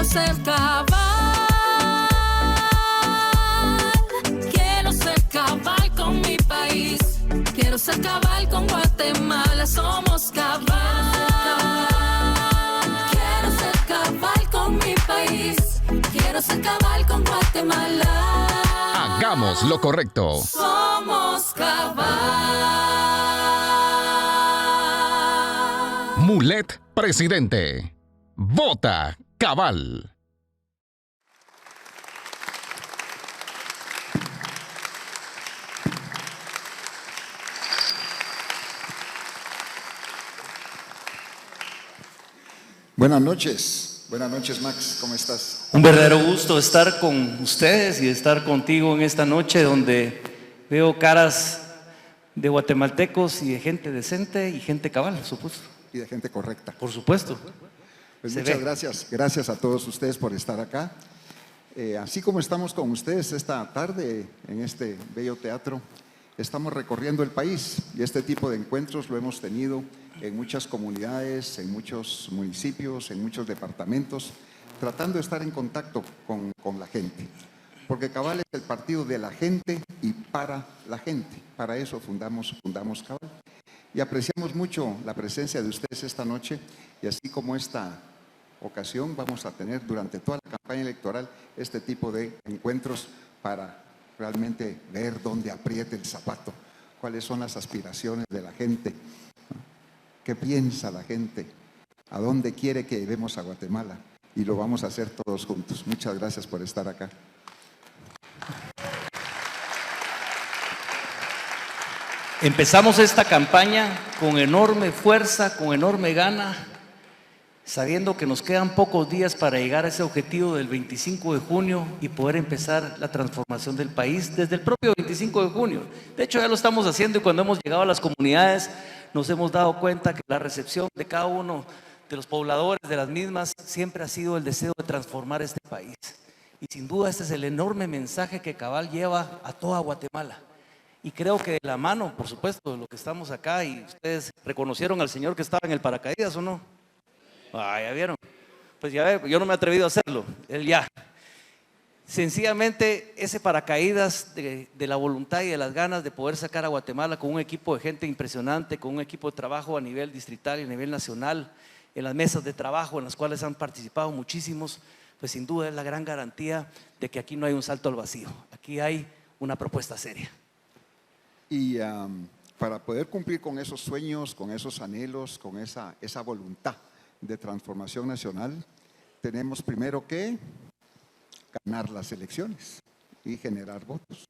ser cabal. Quiero ser cabal con mi país. Quiero ser cabal con Guatemala. Somos cabal. Quiero ser cabal con mi país. Quiero ser cabal con Guatemala. Hagamos lo correcto. Somos cabal. Mulet presidente. Vota cabal. Buenas noches, Max, ¿cómo estás? Un verdadero gusto estar con ustedes y estar contigo en esta noche donde veo caras de guatemaltecos y de gente decente y gente cabal, por supuesto. Y de gente correcta. Por supuesto. Pues muchas gracias a todos ustedes por estar acá. Así como estamos con ustedes esta tarde en este bello teatro, estamos recorriendo el país y este tipo de encuentros lo hemos tenido en muchas comunidades, en muchos municipios, en muchos departamentos, tratando de estar en contacto con la gente. Porque Cabal es el partido de la gente y para la gente. Para eso fundamos Cabal. Y apreciamos mucho la presencia de ustedes esta noche y así como esta ocasión vamos a tener durante toda la campaña electoral este tipo de encuentros para realmente ver dónde apriete el zapato, cuáles son las aspiraciones de la gente, qué piensa la gente, a dónde quiere que llevemos a Guatemala y lo vamos a hacer todos juntos. Muchas gracias por estar acá. Empezamos esta campaña con enorme fuerza, con enorme gana, sabiendo que nos quedan pocos días para llegar a ese objetivo del 25 de junio y poder empezar la transformación del país desde el propio 25 de junio. De hecho, ya lo estamos haciendo y cuando hemos llegado a las comunidades nos hemos dado cuenta que la recepción de cada uno de los pobladores de las mismas siempre ha sido el deseo de transformar este país. Y sin duda este es el enorme mensaje que Cabal lleva a toda Guatemala. Y creo que de la mano, por supuesto, de lo que estamos acá, y ustedes reconocieron al señor que estaba en el paracaídas, ¿o no? Ah, ya vieron. Pues ya ve, yo no me he atrevido a hacerlo, él ya. Sencillamente ese paracaídas de la voluntad y de las ganas de poder sacar a Guatemala con un equipo de gente impresionante, con un equipo de trabajo a nivel distrital y a nivel nacional, en las mesas de trabajo en las cuales han participado muchísimos, pues sin duda es la gran garantía de que aquí no hay un salto al vacío, aquí hay una propuesta seria. Y para poder cumplir con esos sueños, con esos anhelos, con esa voluntad de transformación nacional, tenemos primero que ganar las elecciones y generar votos.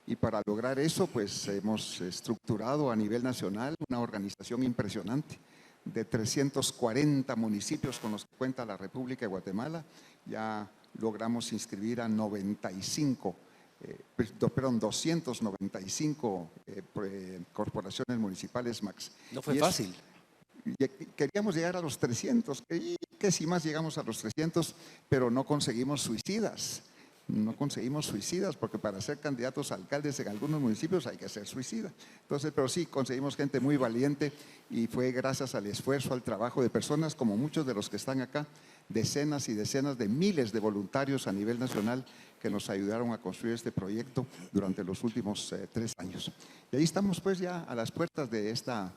Y para lograr eso, pues hemos estructurado a nivel nacional una organización impresionante de 340 municipios con los que cuenta la República de Guatemala. Ya logramos inscribir a 295 corporaciones municipales, Max. No fue fácil. Queríamos llegar a los 300, que si más llegamos a los 300, pero no conseguimos suicidas. No conseguimos suicidas porque para ser candidatos a alcaldes en algunos municipios hay que ser suicida. Entonces, pero sí, conseguimos gente muy valiente y fue gracias al esfuerzo, al trabajo de personas como muchos de los que están acá, decenas y decenas de miles de voluntarios a nivel nacional que nos ayudaron a construir este proyecto durante los últimos 3 años. Y ahí estamos pues ya a las puertas de esta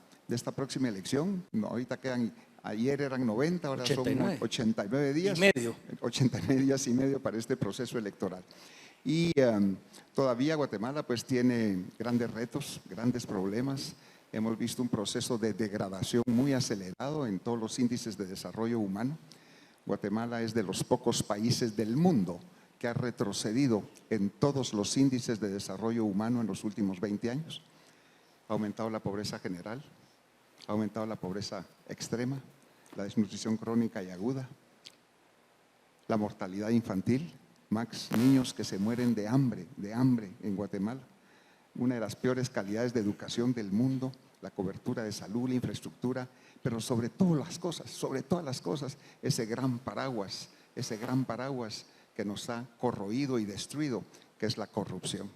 próxima elección. No, ahorita quedan, ayer eran 90, ahora 89. Son 89 días. Y medio. 89 días y medio para este proceso electoral. Y todavía Guatemala pues tiene grandes retos, grandes problemas. Hemos visto un proceso de degradación muy acelerado en todos los índices de desarrollo humano. Guatemala es de los pocos países del mundo que ha retrocedido en todos los índices de desarrollo humano en los últimos 20 años. Ha aumentado la pobreza general, ha aumentado la pobreza extrema, la desnutrición crónica y aguda, la mortalidad infantil, Max, niños que se mueren de hambre en Guatemala, una de las peores calidades de educación del mundo, la cobertura de salud, la infraestructura, pero sobre todas las cosas, ese gran paraguas que nos ha corroído y destruido, que es la corrupción.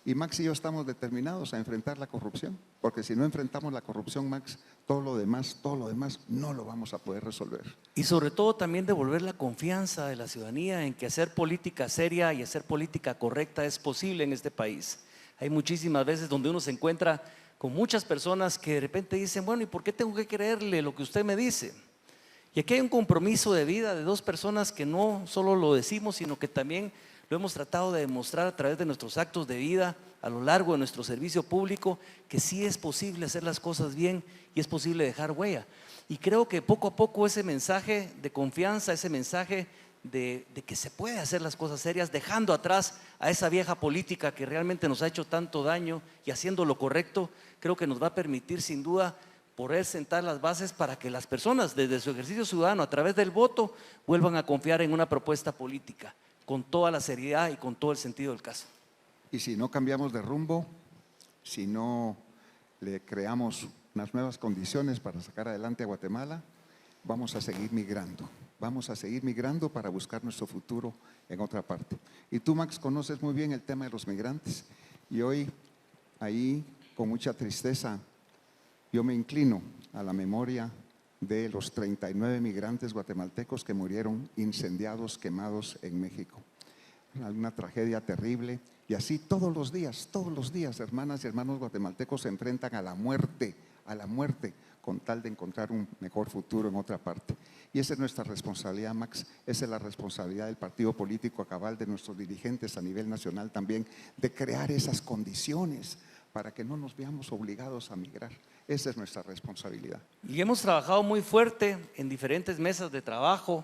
Y Max y yo estamos determinados a enfrentar la corrupción, porque si no enfrentamos la corrupción, Max, todo lo demás no lo vamos a poder resolver. Y sobre todo también devolver la confianza de la ciudadanía en que hacer política seria y hacer política correcta es posible en este país. Hay muchísimas veces donde uno se encuentra con muchas personas que de repente dicen, bueno, ¿y por qué tengo que creerle lo que usted me dice? Y aquí hay un compromiso de vida de dos personas que no solo lo decimos, sino que también lo hemos tratado de demostrar a través de nuestros actos de vida a lo largo de nuestro servicio público, que sí es posible hacer las cosas bien y es posible dejar huella. Y creo que poco a poco ese mensaje de confianza, ese mensaje de que se puede hacer las cosas serias, dejando atrás a esa vieja política que realmente nos ha hecho tanto daño y haciendo lo correcto, creo que nos va a permitir sin duda poder sentar las bases para que las personas desde su ejercicio ciudadano a través del voto vuelvan a confiar en una propuesta política con toda la seriedad y con todo el sentido del caso. Y si no cambiamos de rumbo, si no le creamos unas nuevas condiciones para sacar adelante a Guatemala, vamos a seguir migrando. Vamos a seguir migrando para buscar nuestro futuro en otra parte. Y tú, Max, conoces muy bien el tema de los migrantes. Y hoy, ahí, con mucha tristeza, yo me inclino a la memoria de los 39 migrantes guatemaltecos que murieron incendiados, quemados en México. Una tragedia terrible. Y así todos los días, hermanas y hermanos guatemaltecos se enfrentan a la muerte, con tal de encontrar un mejor futuro en otra parte. Y esa es nuestra responsabilidad, Max, esa es la responsabilidad del partido político a cabal, de nuestros dirigentes a nivel nacional también, de crear esas condiciones para que no nos veamos obligados a migrar. Esa es nuestra responsabilidad. Y hemos trabajado muy fuerte en diferentes mesas de trabajo,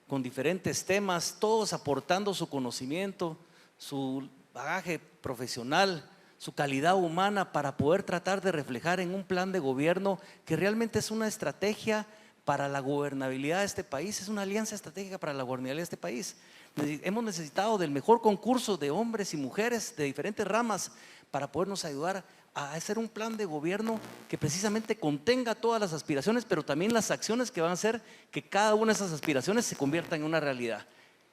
con diferentes temas, todos aportando su conocimiento, su bagaje profesional, su calidad humana para poder tratar de reflejar en un plan de gobierno que realmente es una estrategia para la gobernabilidad de este país, es una alianza estratégica para la gobernabilidad de este país. Hemos necesitado del mejor concurso de hombres y mujeres de diferentes ramas para podernos ayudar a hacer un plan de gobierno que precisamente contenga todas las aspiraciones, pero también las acciones que van a hacer que cada una de esas aspiraciones se convierta en una realidad.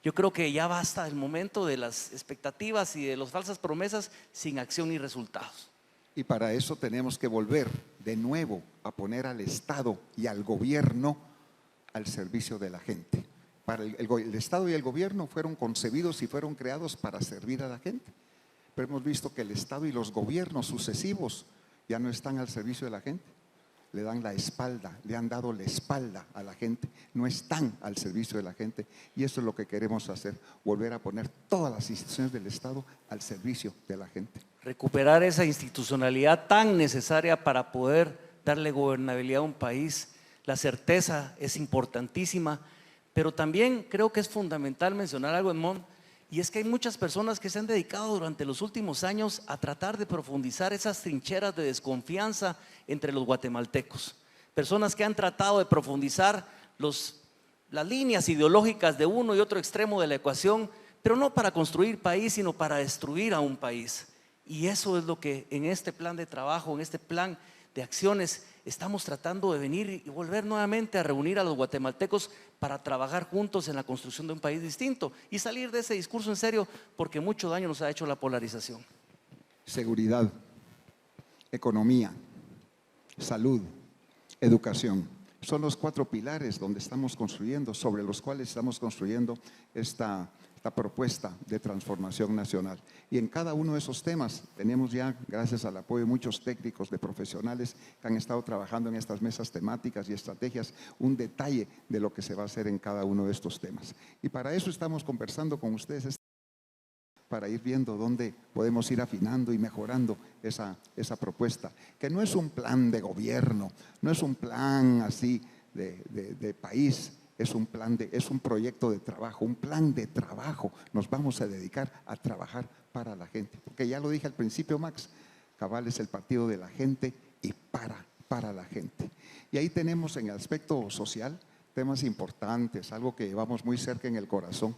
Yo creo que ya basta el momento de las expectativas y de las falsas promesas sin acción y resultados. Y para eso tenemos que volver de nuevo a poner al Estado y al gobierno al servicio de la gente. El Estado y el gobierno fueron concebidos y fueron creados para servir a la gente. Pero hemos visto que el Estado y los gobiernos sucesivos ya no están al servicio de la gente. Le dan la espalda, le han dado la espalda a la gente, no están al servicio de la gente. Y eso es lo que queremos hacer, volver a poner todas las instituciones del Estado al servicio de la gente. Recuperar esa institucionalidad tan necesaria para poder darle gobernabilidad a un país. La certeza es importantísima, pero también creo que es fundamental mencionar algo, Edmond, y es que hay muchas personas que se han dedicado durante los últimos años a tratar de profundizar esas trincheras de desconfianza entre los guatemaltecos. Personas que han tratado de profundizar las líneas ideológicas de uno y otro extremo de la ecuación, pero no para construir país, sino para destruir a un país. Y eso es lo que en este plan de trabajo, en este plan de acciones, estamos tratando de venir y volver nuevamente a reunir a los guatemaltecos para trabajar juntos en la construcción de un país distinto y salir de ese discurso en serio, porque mucho daño nos ha hecho la polarización. Seguridad, economía, salud, educación. Son los 4 pilares donde estamos construyendo, sobre los cuales estamos construyendo esta propuesta de transformación nacional. Y en cada uno de esos temas tenemos ya, gracias al apoyo de muchos técnicos, de profesionales que han estado trabajando en estas mesas temáticas y estrategias, un detalle de lo que se va a hacer en cada uno de estos temas. Y para eso estamos conversando con ustedes, para ir viendo dónde podemos ir afinando y mejorando esa propuesta, que no es un plan de gobierno, no es un plan así de país. Es un proyecto de trabajo, un plan de trabajo. Nos vamos a dedicar a trabajar para la gente. Porque ya lo dije al principio, Max, cabal es el partido de la gente y para la gente. Y ahí tenemos en el aspecto social temas importantes, algo que llevamos muy cerca en el corazón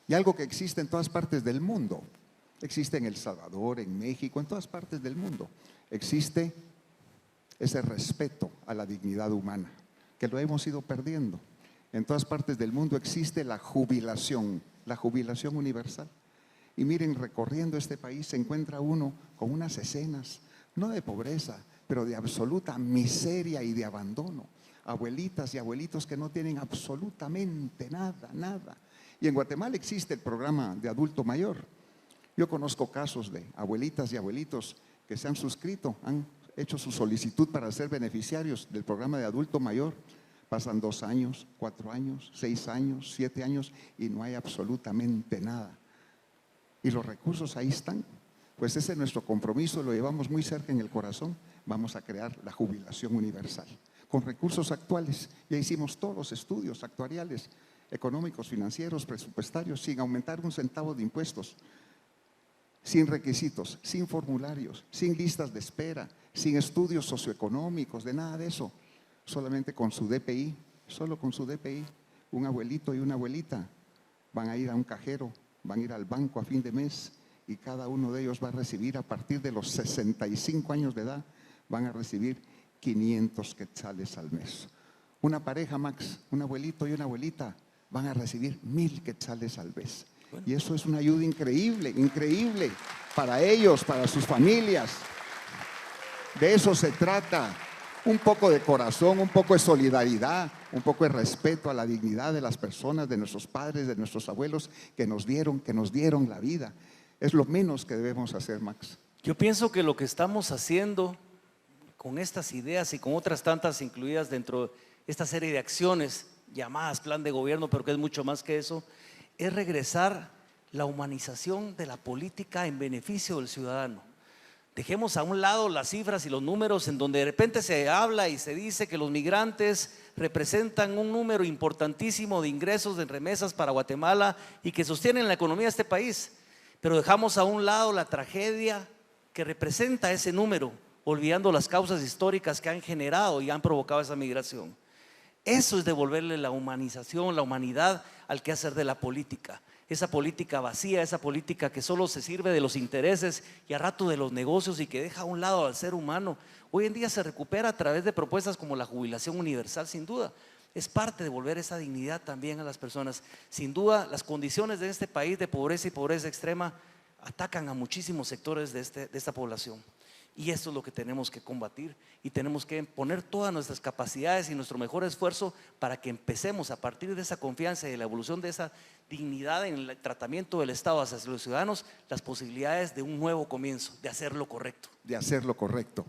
y algo que existe en todas partes del mundo. Existe en El Salvador, en México, en todas partes del mundo. Existe ese respeto a la dignidad humana, que lo hemos ido perdiendo. En todas partes del mundo existe la jubilación universal. Y miren, recorriendo este país se encuentra uno con unas escenas, no de pobreza, pero de absoluta miseria y de abandono. Abuelitas y abuelitos que no tienen absolutamente nada, nada. Y en Guatemala existe el programa de adulto mayor. Yo conozco casos de abuelitas y abuelitos que se han suscrito, han hecho su solicitud para ser beneficiarios del programa de adulto mayor. Pasan 2 años, 4 años, 6 años, 7 años y no hay absolutamente nada. Y los recursos ahí están. Pues ese es nuestro compromiso, lo llevamos muy cerca en el corazón. Vamos a crear la jubilación universal con recursos actuales. Ya hicimos todos los estudios actuariales, económicos, financieros, presupuestarios, sin aumentar un centavo de impuestos, sin requisitos, sin formularios, sin listas de espera, sin estudios socioeconómicos, de nada de eso. Solamente con su DPI, solo con su DPI, un abuelito y una abuelita van a ir a un cajero, van a ir al banco a fin de mes y cada uno de ellos va a recibir a partir de los 65 años de edad, van a recibir 500 quetzales al mes. Una pareja, Max, un abuelito y una abuelita van a recibir 1000 quetzales al mes. Y eso es una ayuda increíble, increíble para ellos, para sus familias. De eso se trata. Un poco de corazón, un poco de solidaridad, un poco de respeto a la dignidad de las personas, de nuestros padres, de nuestros abuelos que nos dieron la vida. Es lo menos que debemos hacer, Max. Yo pienso que lo que estamos haciendo con estas ideas y con otras tantas incluidas dentro de esta serie de acciones llamadas plan de gobierno, pero que es mucho más que eso, es regresar la humanización de la política en beneficio del ciudadano. Dejemos a un lado las cifras y los números en donde de repente se habla y se dice que los migrantes representan un número importantísimo de ingresos, de remesas para Guatemala y que sostienen la economía de este país. Pero dejamos a un lado la tragedia que representa ese número, olvidando las causas históricas que han generado y han provocado esa migración. Eso es devolverle la humanización, la humanidad al quehacer de la política. Esa política vacía, esa política que solo se sirve de los intereses y a rato de los negocios y que deja a un lado al ser humano. Hoy en día se recupera a través de propuestas como la jubilación universal, sin duda. Es parte de devolver esa dignidad también a las personas. Sin duda, las condiciones de este país de pobreza y pobreza extrema atacan a muchísimos sectores de esta población. Y esto es lo que tenemos que combatir y tenemos que poner todas nuestras capacidades y nuestro mejor esfuerzo para que empecemos a partir de esa confianza y de la evolución de esa dignidad en el tratamiento del Estado hacia los ciudadanos, las posibilidades de un nuevo comienzo, de hacer lo correcto. De hacer lo correcto.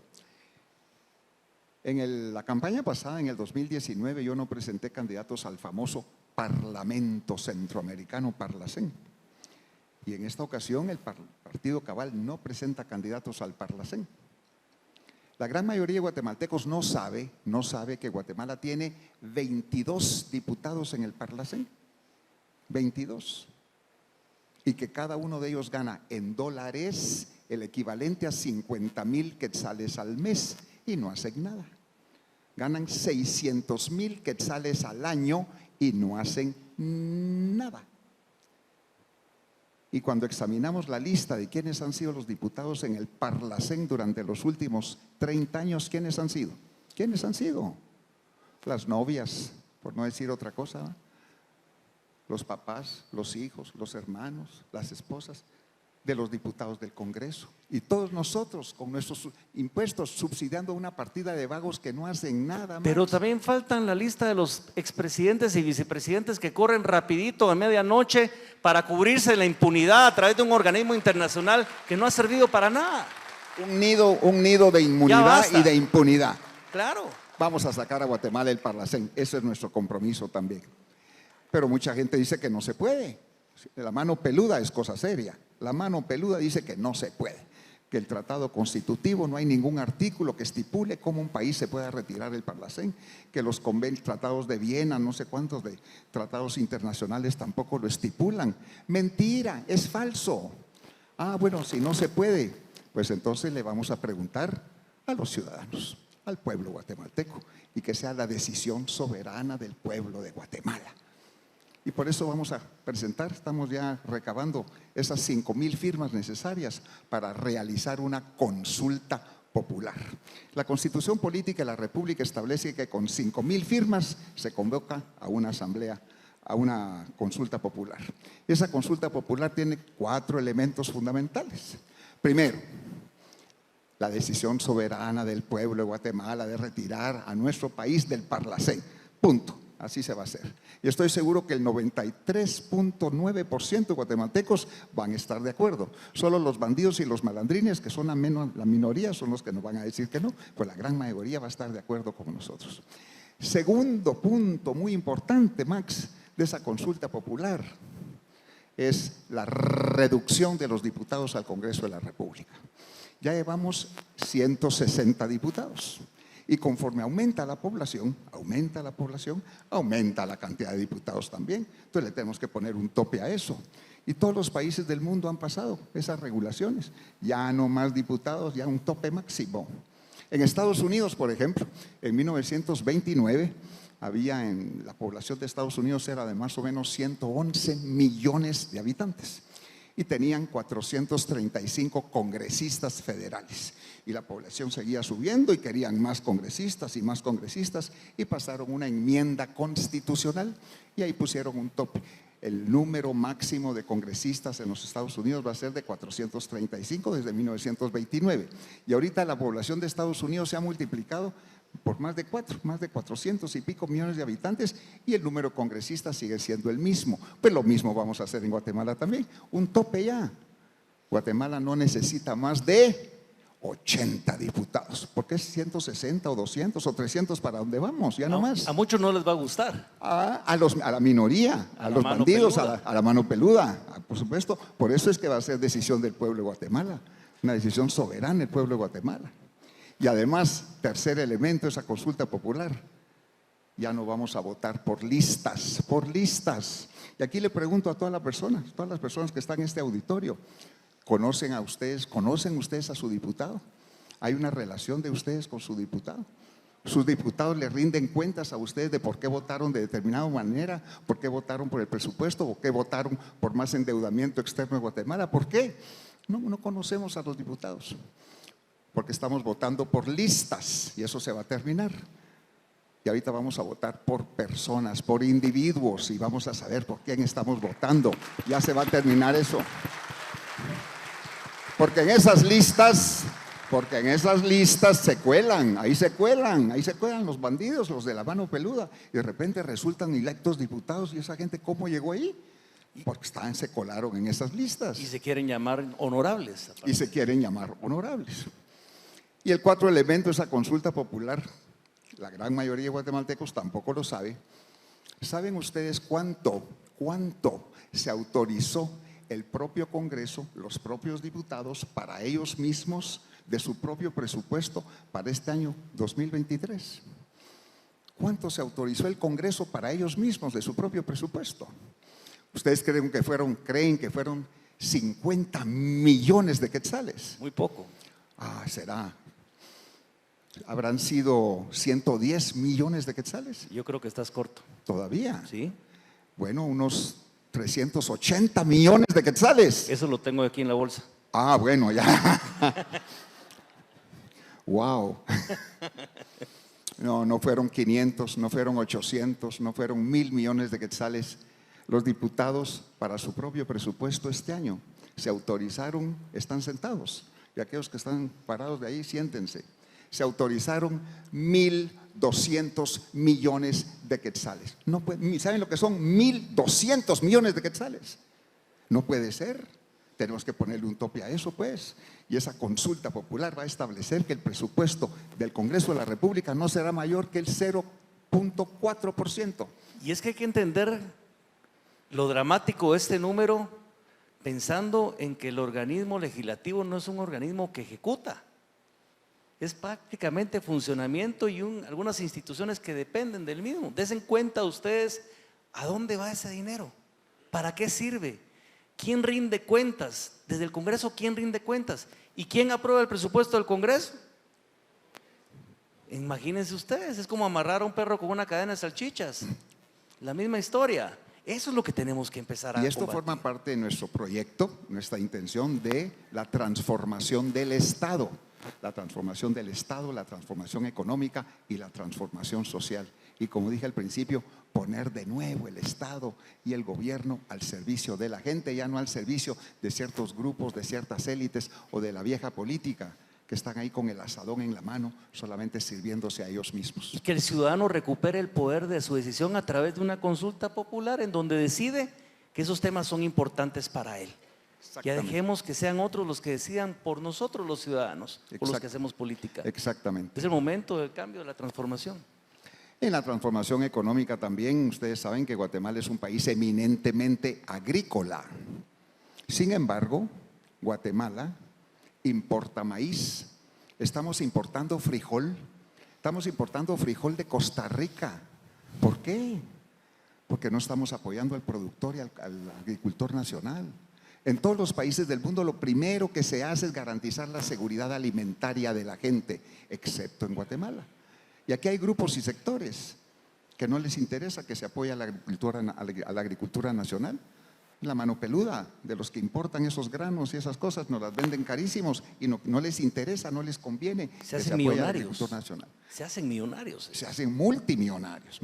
En la campaña pasada, en el 2019, yo no presenté candidatos al famoso Parlamento Centroamericano, Parlacén. Y en esta ocasión el Partido Cabal no presenta candidatos al Parlacén. La gran mayoría de guatemaltecos no sabe que Guatemala tiene 22 diputados en el Parlacén. 22. Y que cada uno de ellos gana en dólares el equivalente a 50,000 quetzales al mes y no hacen nada. Ganan 600,000 quetzales al año y no hacen nada. Y cuando examinamos la lista de quiénes han sido los diputados en el Parlacén durante los últimos 30 años, ¿quiénes han sido? ¿Quiénes han sido? Las novias, por no decir otra cosa, ¿no? Los papás, los hijos, los hermanos, las esposas de los diputados del Congreso. Y todos nosotros con nuestros impuestos subsidiando una partida de vagos que no hacen nada más. Pero también faltan la lista de los expresidentes y vicepresidentes que corren rapidito a medianoche para cubrirse la impunidad a través de un organismo internacional que no ha servido para nada. Un nido de inmunidad y de impunidad. Claro. Vamos a sacar a Guatemala del Parlacén. Ese es nuestro compromiso también. Pero mucha gente dice que no se puede. La mano peluda es cosa seria. La mano peluda dice que no se puede, que el tratado constitutivo no hay ningún artículo que estipule cómo un país se pueda retirar del Parlacén, que los tratados de Viena, no sé cuántos de tratados internacionales tampoco lo estipulan. Mentira, es falso. Bueno, si no se puede, pues entonces le vamos a preguntar a los ciudadanos, al pueblo guatemalteco, y que sea la decisión soberana del pueblo de Guatemala. Y por eso vamos a presentar, estamos ya recabando esas 5,000 firmas necesarias para realizar una consulta popular. La Constitución Política de la República establece que con 5,000 firmas se convoca a una asamblea a una consulta popular. Esa consulta popular tiene 4 elementos fundamentales. Primero, la decisión soberana del pueblo de Guatemala de retirar a nuestro país del Parlacén. Punto. Así se va a hacer. Y estoy seguro que el 93.9% de guatemaltecos van a estar de acuerdo. Solo los bandidos y los malandrines, que son la minoría, son los que nos van a decir que no, pues la gran mayoría va a estar de acuerdo con nosotros. Segundo punto muy importante, Max, de esa consulta popular, es la reducción de los diputados al Congreso de la República. Ya llevamos 160 diputados. Y conforme aumenta la población, aumenta la cantidad de diputados también. Entonces le tenemos que poner un tope a eso. Y todos los países del mundo han pasado esas regulaciones. Ya no más diputados, ya un tope máximo. En Estados Unidos, por ejemplo, en 1929, había en la población de Estados Unidos era de más o menos 111 millones de habitantes. Y tenían 435 congresistas federales. Y la población seguía subiendo y querían más congresistas y pasaron una enmienda constitucional y ahí pusieron un tope. El número máximo de congresistas en los Estados Unidos va a ser de 435 desde 1929. Y ahorita la población de Estados Unidos se ha multiplicado por más de 400 y pico millones de habitantes y el número de congresistas sigue siendo el mismo. Pues lo mismo vamos a hacer en Guatemala también, un tope ya. Guatemala no necesita más de 80 diputados, porque es 160 o 200 o 300 para dónde vamos, ya no más. A muchos no les va a gustar. A la minoría, a los bandidos, a la mano peluda, por supuesto. Por eso es que va a ser decisión del pueblo de Guatemala, una decisión soberana del pueblo de Guatemala. Y además, tercer elemento, esa consulta popular, ya no vamos a votar por listas. Y aquí le pregunto a todas las personas que están en este auditorio, ¿conocen ustedes a su diputado? ¿Hay una relación de ustedes con su diputado? ¿Sus diputados le rinden cuentas a ustedes de por qué votaron de determinada manera? ¿Por qué votaron por el presupuesto? ¿Por qué votaron por más endeudamiento externo de Guatemala? ¿Por qué? No conocemos a los diputados. Porque estamos votando por listas y eso se va a terminar. Y ahorita vamos a votar por personas, por individuos y vamos a saber por quién estamos votando. Ya se va a terminar eso. Porque en esas listas se cuelan los bandidos, los de la mano peluda. Y de repente resultan electos diputados y esa gente, ¿cómo llegó ahí? Porque se colaron en esas listas. Y se quieren llamar honorables. Y el 4 elemento, esa consulta popular, la gran mayoría de guatemaltecos tampoco lo sabe. ¿Saben ustedes cuánto se autorizó el propio Congreso, los propios diputados, para ellos mismos, de su propio presupuesto para este año 2023? ¿Cuánto se autorizó el Congreso para ellos mismos de su propio presupuesto? ¿Ustedes creen que fueron 50 millones de quetzales? Muy poco. Será. ¿Habrán sido 110 millones de quetzales? Yo creo que estás corto. ¿Todavía? Sí. Bueno, unos 380 millones de quetzales. Eso lo tengo aquí en la bolsa. Bueno, ya. Wow. No fueron 500, no fueron 800, no fueron 1,000 millones de quetzales. Los diputados, para su propio presupuesto este año, se autorizaron, están sentados. Y aquellos que están parados de ahí, siéntense. Se autorizaron 1,200 millones de quetzales. ¿Saben lo que son 1,200 millones de quetzales? No puede ser. Tenemos que ponerle un tope a eso, pues. Y esa consulta popular va a establecer que el presupuesto del Congreso de la República no será mayor que el 0.4%. Y es que hay que entender lo dramático de este número, pensando en que el organismo legislativo no es un organismo que ejecuta. Es prácticamente funcionamiento y algunas instituciones que dependen del mismo. Desen cuenta ustedes a dónde va ese dinero, para qué sirve, quién rinde cuentas, desde el Congreso quién rinde cuentas y quién aprueba el presupuesto del Congreso. Imagínense ustedes, es como amarrar a un perro con una cadena de salchichas, la misma historia. Eso es lo que tenemos que empezar a combatir. Y esto forma parte de nuestro proyecto, nuestra intención de la transformación del Estado. la transformación del Estado, la transformación económica y la transformación social. Y como dije al principio, poner de nuevo el Estado y el gobierno al servicio de la gente, ya no al servicio de ciertos grupos, de ciertas élites o de la vieja política que están ahí con el asadón en la mano, solamente sirviéndose a ellos mismos. Y que el ciudadano recupere el poder de su decisión a través de una consulta popular en donde decide que esos temas son importantes para él. Ya dejemos que sean otros los que decidan por nosotros los ciudadanos, por los que hacemos política. Exactamente. Es el momento del cambio, de la transformación. En la transformación económica también, ustedes saben que Guatemala es un país eminentemente agrícola. Sin embargo, Guatemala importa maíz, estamos importando frijol de Costa Rica. ¿Por qué? Porque no estamos apoyando al productor y al agricultor nacional. En todos los países del mundo lo primero que se hace es garantizar la seguridad alimentaria de la gente, excepto en Guatemala. Y aquí hay grupos y sectores que no les interesa que se apoye a la agricultura nacional. La mano peluda de los que importan esos granos y esas cosas nos las venden carísimos y no les interesa, no les conviene. Se hacen millonarios. Nacional. Se hacen millonarios. Se hacen multimillonarios,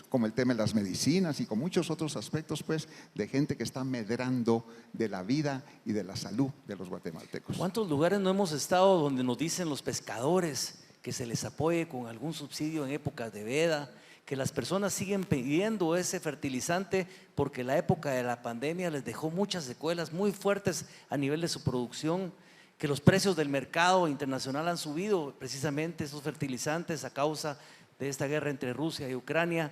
como el tema de las medicinas y con muchos otros aspectos, pues, de gente que está medrando de la vida y de la salud de los guatemaltecos. ¿Cuántos lugares no hemos estado donde nos dicen los pescadores que se les apoye con algún subsidio en épocas de veda? Que las personas siguen pidiendo ese fertilizante porque la época de la pandemia les dejó muchas secuelas muy fuertes a nivel de su producción, que los precios del mercado internacional han subido precisamente esos fertilizantes a causa de esta guerra entre Rusia y Ucrania.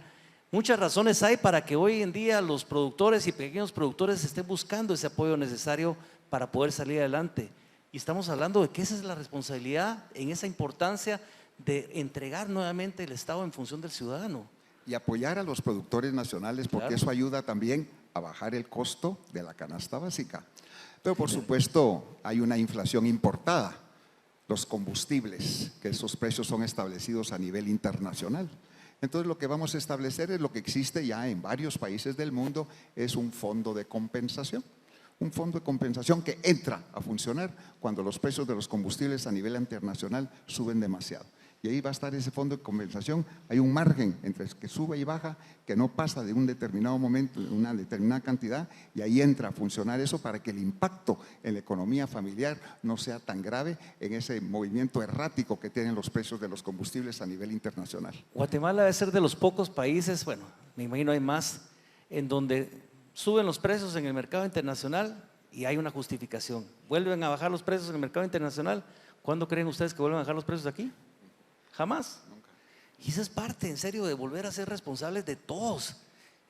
Muchas razones hay para que hoy en día los productores y pequeños productores estén buscando ese apoyo necesario para poder salir adelante. Y estamos hablando de que esa es la responsabilidad en esa importancia de entregar nuevamente el Estado en función del ciudadano. Y apoyar a los productores nacionales, porque eso ayuda también a bajar el costo de la canasta básica. Pero por supuesto hay una inflación importada, los combustibles, que esos precios son establecidos a nivel internacional. Entonces lo que vamos a establecer es lo que existe ya en varios países del mundo, es un fondo de compensación. Un fondo de compensación que entra a funcionar cuando los precios de los combustibles a nivel internacional suben demasiado. Y ahí va a estar ese fondo de compensación. Hay un margen entre que sube y baja que no pasa de un determinado momento, de una determinada cantidad, y ahí entra a funcionar eso para que el impacto en la economía familiar no sea tan grave en ese movimiento errático que tienen los precios de los combustibles a nivel internacional. Guatemala debe ser de los pocos países, bueno, me imagino hay más, en donde suben los precios en el mercado internacional y hay una justificación. ¿Vuelven a bajar los precios en el mercado internacional? ¿Cuándo creen ustedes que vuelvan a bajar los precios aquí? Jamás. Nunca. Y esa es parte, en serio, de volver a ser responsables de todos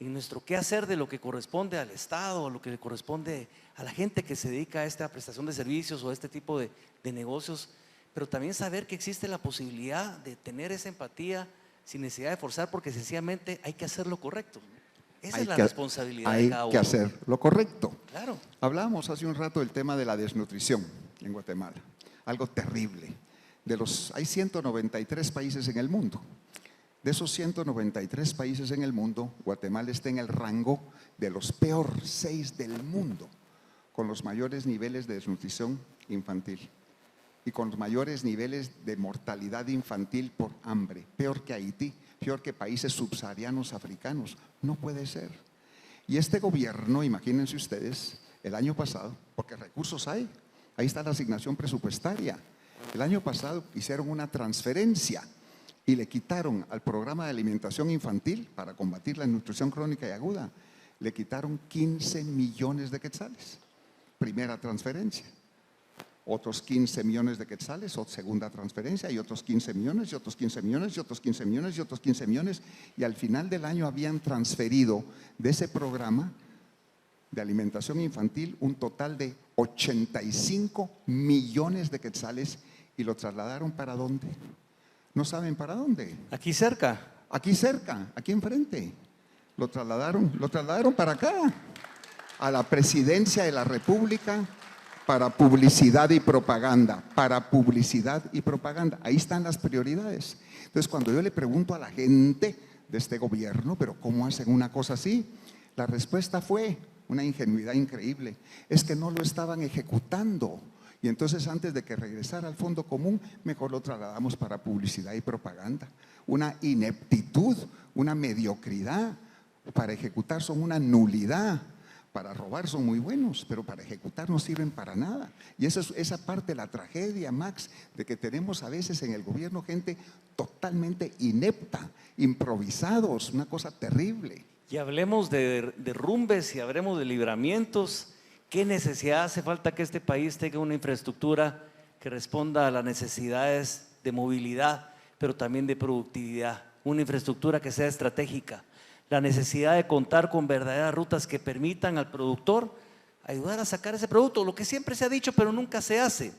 en nuestro quehacer, de lo que corresponde al Estado, lo que le corresponde a la gente que se dedica a esta prestación de servicios o a este tipo de negocios, pero también saber que existe la posibilidad de tener esa empatía sin necesidad de forzar, porque sencillamente hay que hacer lo correcto. Esa es la responsabilidad de cada uno. Hay que hacer lo correcto. Claro. Hablábamos hace un rato del tema de la desnutrición en Guatemala, algo terrible. Hay 193 países en el mundo. De esos 193 países en el mundo, Guatemala está en el rango de los peores 6 del mundo, con los mayores niveles de desnutrición infantil y con los mayores niveles de mortalidad infantil por hambre, peor que Haití, peor que países subsaharianos africanos. No puede ser. Y este gobierno, imagínense ustedes, el año pasado, porque recursos hay, ahí está la asignación presupuestaria. El año pasado hicieron una transferencia y le quitaron al programa de alimentación infantil para combatir la desnutrición crónica y aguda, le quitaron 15 millones de quetzales. Primera transferencia. Otros 15 millones de quetzales, o segunda transferencia, y otros 15 millones, y otros 15 millones, y otros 15 millones, y otros 15 millones. Y al final del año habían transferido de ese programa de alimentación infantil un total de 85 millones de quetzales y lo trasladaron ¿para dónde? ¿No saben para dónde? Aquí cerca. Aquí cerca, aquí enfrente. Lo trasladaron para acá, a la presidencia de la República, para publicidad y propaganda, Ahí están las prioridades. Entonces, cuando yo le pregunto a la gente de este gobierno, ¿pero cómo hacen una cosa así? La respuesta fue una ingenuidad increíble. Es que no lo estaban ejecutando. Y entonces antes de que regresara al fondo común, mejor lo trasladamos para publicidad y propaganda. Una ineptitud, una mediocridad. Para ejecutar son una nulidad. Para robar son muy buenos, pero para ejecutar no sirven para nada. Y esa parte de la tragedia, Max, de que tenemos a veces en el gobierno gente totalmente inepta, improvisados, una cosa terrible. Y hablemos de derrumbes y hablemos de libramientos. ¿Qué necesidad hace falta que este país tenga una infraestructura que responda a las necesidades de movilidad, pero también de productividad? Una infraestructura que sea estratégica. La necesidad de contar con verdaderas rutas que permitan al productor ayudar a sacar ese producto, lo que siempre se ha dicho pero nunca se hace.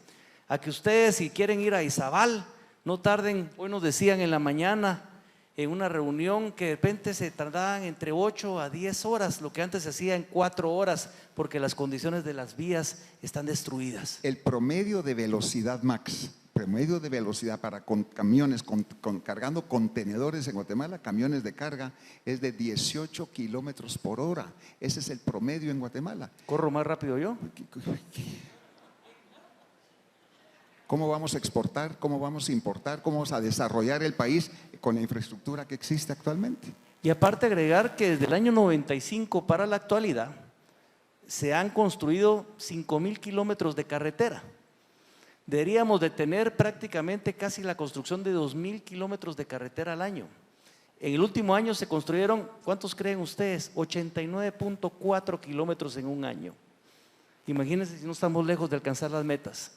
A que ustedes, si quieren ir a Izabal, no tarden. Hoy nos decían en la mañana en una reunión que de repente se tardaban entre 8 a 10 horas, lo que antes se hacía en 4 horas, porque las condiciones de las vías están destruidas. El promedio de velocidad, Max, promedio de velocidad para camiones cargando contenedores en Guatemala, camiones de carga, es de 18 kilómetros por hora. Ese es el promedio en Guatemala. ¿Corro más rápido yo? ¿Cómo vamos a exportar? ¿Cómo vamos a importar? ¿Cómo vamos a desarrollar el país con la infraestructura que existe actualmente? Y aparte agregar que desde el año 95 para la actualidad se han construido 5,000 kilómetros de carretera. Deberíamos de tener prácticamente casi la construcción de 2,000 kilómetros de carretera al año. En el último año se construyeron, ¿cuántos creen ustedes? 89.4 kilómetros en un año. Imagínense si no estamos lejos de alcanzar las metas.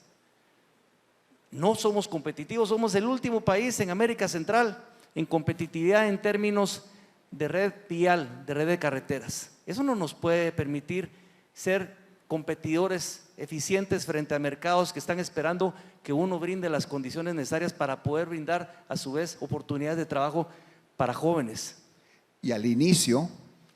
No somos competitivos, somos el último país en América Central en competitividad en términos de red vial, de red de carreteras. Eso no nos puede permitir ser competidores eficientes frente a mercados que están esperando que uno brinde las condiciones necesarias para poder brindar a su vez oportunidades de trabajo para jóvenes. Y al inicio,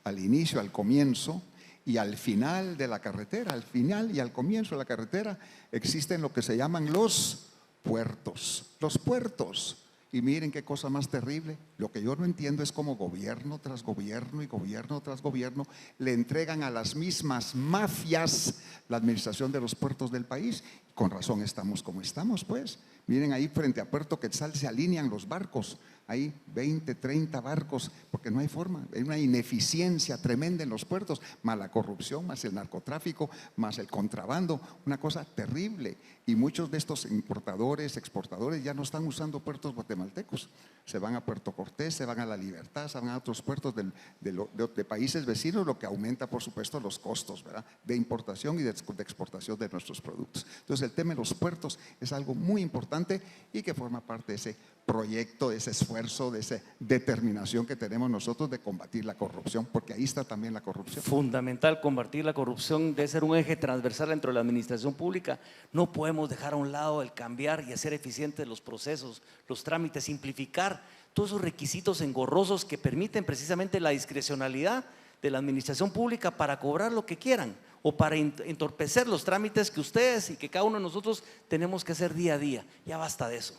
al comienzo y al final de la carretera, al final y al comienzo de la carretera existen lo que se llaman los puertos. Los puertos. Y miren qué cosa más terrible. Lo que yo no entiendo es cómo gobierno tras gobierno y gobierno tras gobierno le entregan a las mismas mafias la administración de los puertos del país. Con razón estamos como estamos, pues. Miren ahí frente a Puerto Quetzal se alinean los barcos. Hay 20, 30 barcos, porque no hay forma. Hay una ineficiencia tremenda en los puertos, más la corrupción, más el narcotráfico, más el contrabando, una cosa terrible. Y muchos de estos importadores, exportadores ya no están usando puertos guatemaltecos. Se van a Puerto Cortés, se van a La Libertad, se van a otros puertos de países vecinos, lo que aumenta, por supuesto, los costos, ¿verdad?, de importación y de exportación de nuestros productos. Entonces, el tema de los puertos es algo muy importante y que forma parte de ese proyecto, de ese esfuerzo, de esa determinación que tenemos nosotros de combatir la corrupción, porque ahí está también la corrupción. Fundamental, combatir la corrupción debe ser un eje transversal dentro de la administración pública. No podemos dejar a un lado el cambiar y hacer eficientes los procesos, los trámites, simplificar todos esos requisitos engorrosos que permiten precisamente la discrecionalidad de la administración pública para cobrar lo que quieran o para entorpecer los trámites que ustedes y que cada uno de nosotros tenemos que hacer día a día. Ya basta de eso.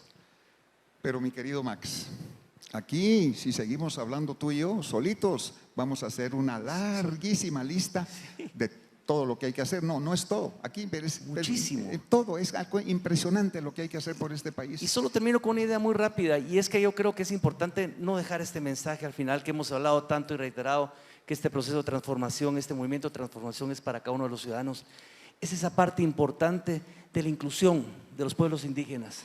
Pero mi querido Max, aquí si seguimos hablando tú y yo solitos, vamos a hacer una larguísima lista de todo lo que hay que hacer. No, no es todo. Aquí muchísimo. Todo es algo impresionante lo que hay que hacer por este país. Y solo termino con una idea muy rápida, y es que yo creo que es importante no dejar este mensaje al final que hemos hablado tanto y reiterado, que este proceso de transformación, este movimiento de transformación es para cada uno de los ciudadanos. Es esa parte importante de la inclusión de los pueblos indígenas,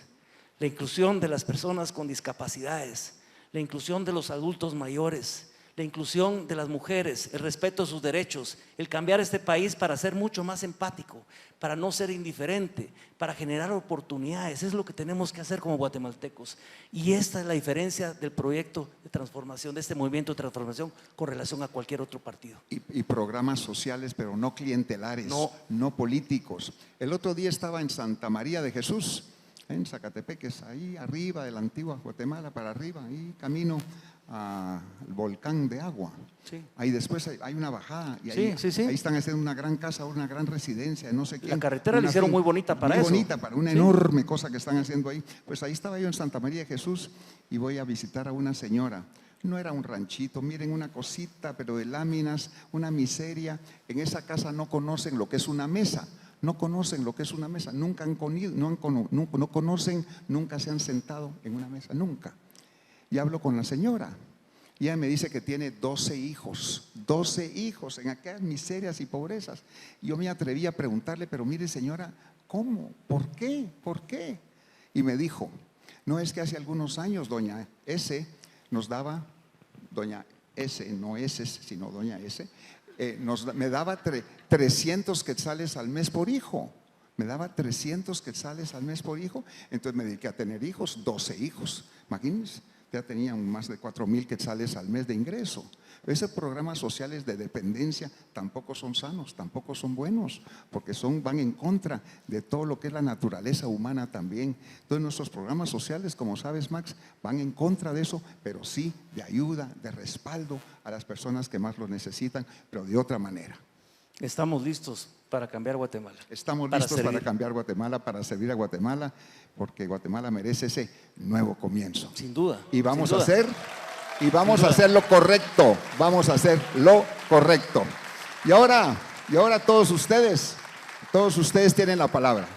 la inclusión de las personas con discapacidades, la inclusión de los adultos mayores, la inclusión de las mujeres, el respeto a sus derechos, el cambiar este país para ser mucho más empático, para no ser indiferente, para generar oportunidades. Es lo que tenemos que hacer como guatemaltecos. Y esta es la diferencia del proyecto de transformación, de este movimiento de transformación con relación a cualquier otro partido. Y programas sociales, pero no clientelares, no políticos. El otro día estaba en Santa María de Jesús, en Zacatepeques, ahí arriba de la antigua Guatemala, para arriba, ahí camino al volcán de agua. Sí. Ahí después hay una bajada y ahí, sí. ahí están haciendo una gran casa, una gran residencia, no sé qué. La carretera la hicieron muy bonita para eso. Muy bonita, para una enorme cosa que están haciendo ahí. Pues ahí estaba yo en Santa María de Jesús y voy a visitar a una señora. No era un ranchito, miren, una cosita, pero de láminas, una miseria. En esa casa no conocen lo que es una mesa. no conocen lo que es una mesa, nunca han comido, no conocen, nunca se han sentado en una mesa, nunca. Y hablo con la señora. Y ella me dice que tiene 12 hijos en aquellas miserias y pobrezas. Y yo me atreví a preguntarle, pero mire señora, ¿cómo? ¿Por qué? ¿Por qué? Y me dijo, no, es que hace algunos años doña S nos daba, doña S, no S, sino doña S, me daba 300 quetzales al mes por hijo. Me daba 300 quetzales al mes por hijo. Entonces me dediqué a tener hijos, 12 hijos. Imagínense. Ya tenían más de 4,000 quetzales al mes de ingreso. Esos programas sociales de dependencia tampoco son sanos, tampoco son buenos, porque van en contra de todo lo que es la naturaleza humana también. Entonces nuestros programas sociales, como sabes Max, van en contra de eso, pero sí de ayuda, de respaldo a las personas que más lo necesitan, pero de otra manera. Estamos listos para cambiar Guatemala. Estamos listos para cambiar Guatemala, para servir a Guatemala, porque Guatemala merece ese nuevo comienzo. Sin duda. Y vamos sin a duda. hacer lo correcto. Vamos a hacer lo correcto. Y ahora todos ustedes tienen la palabra.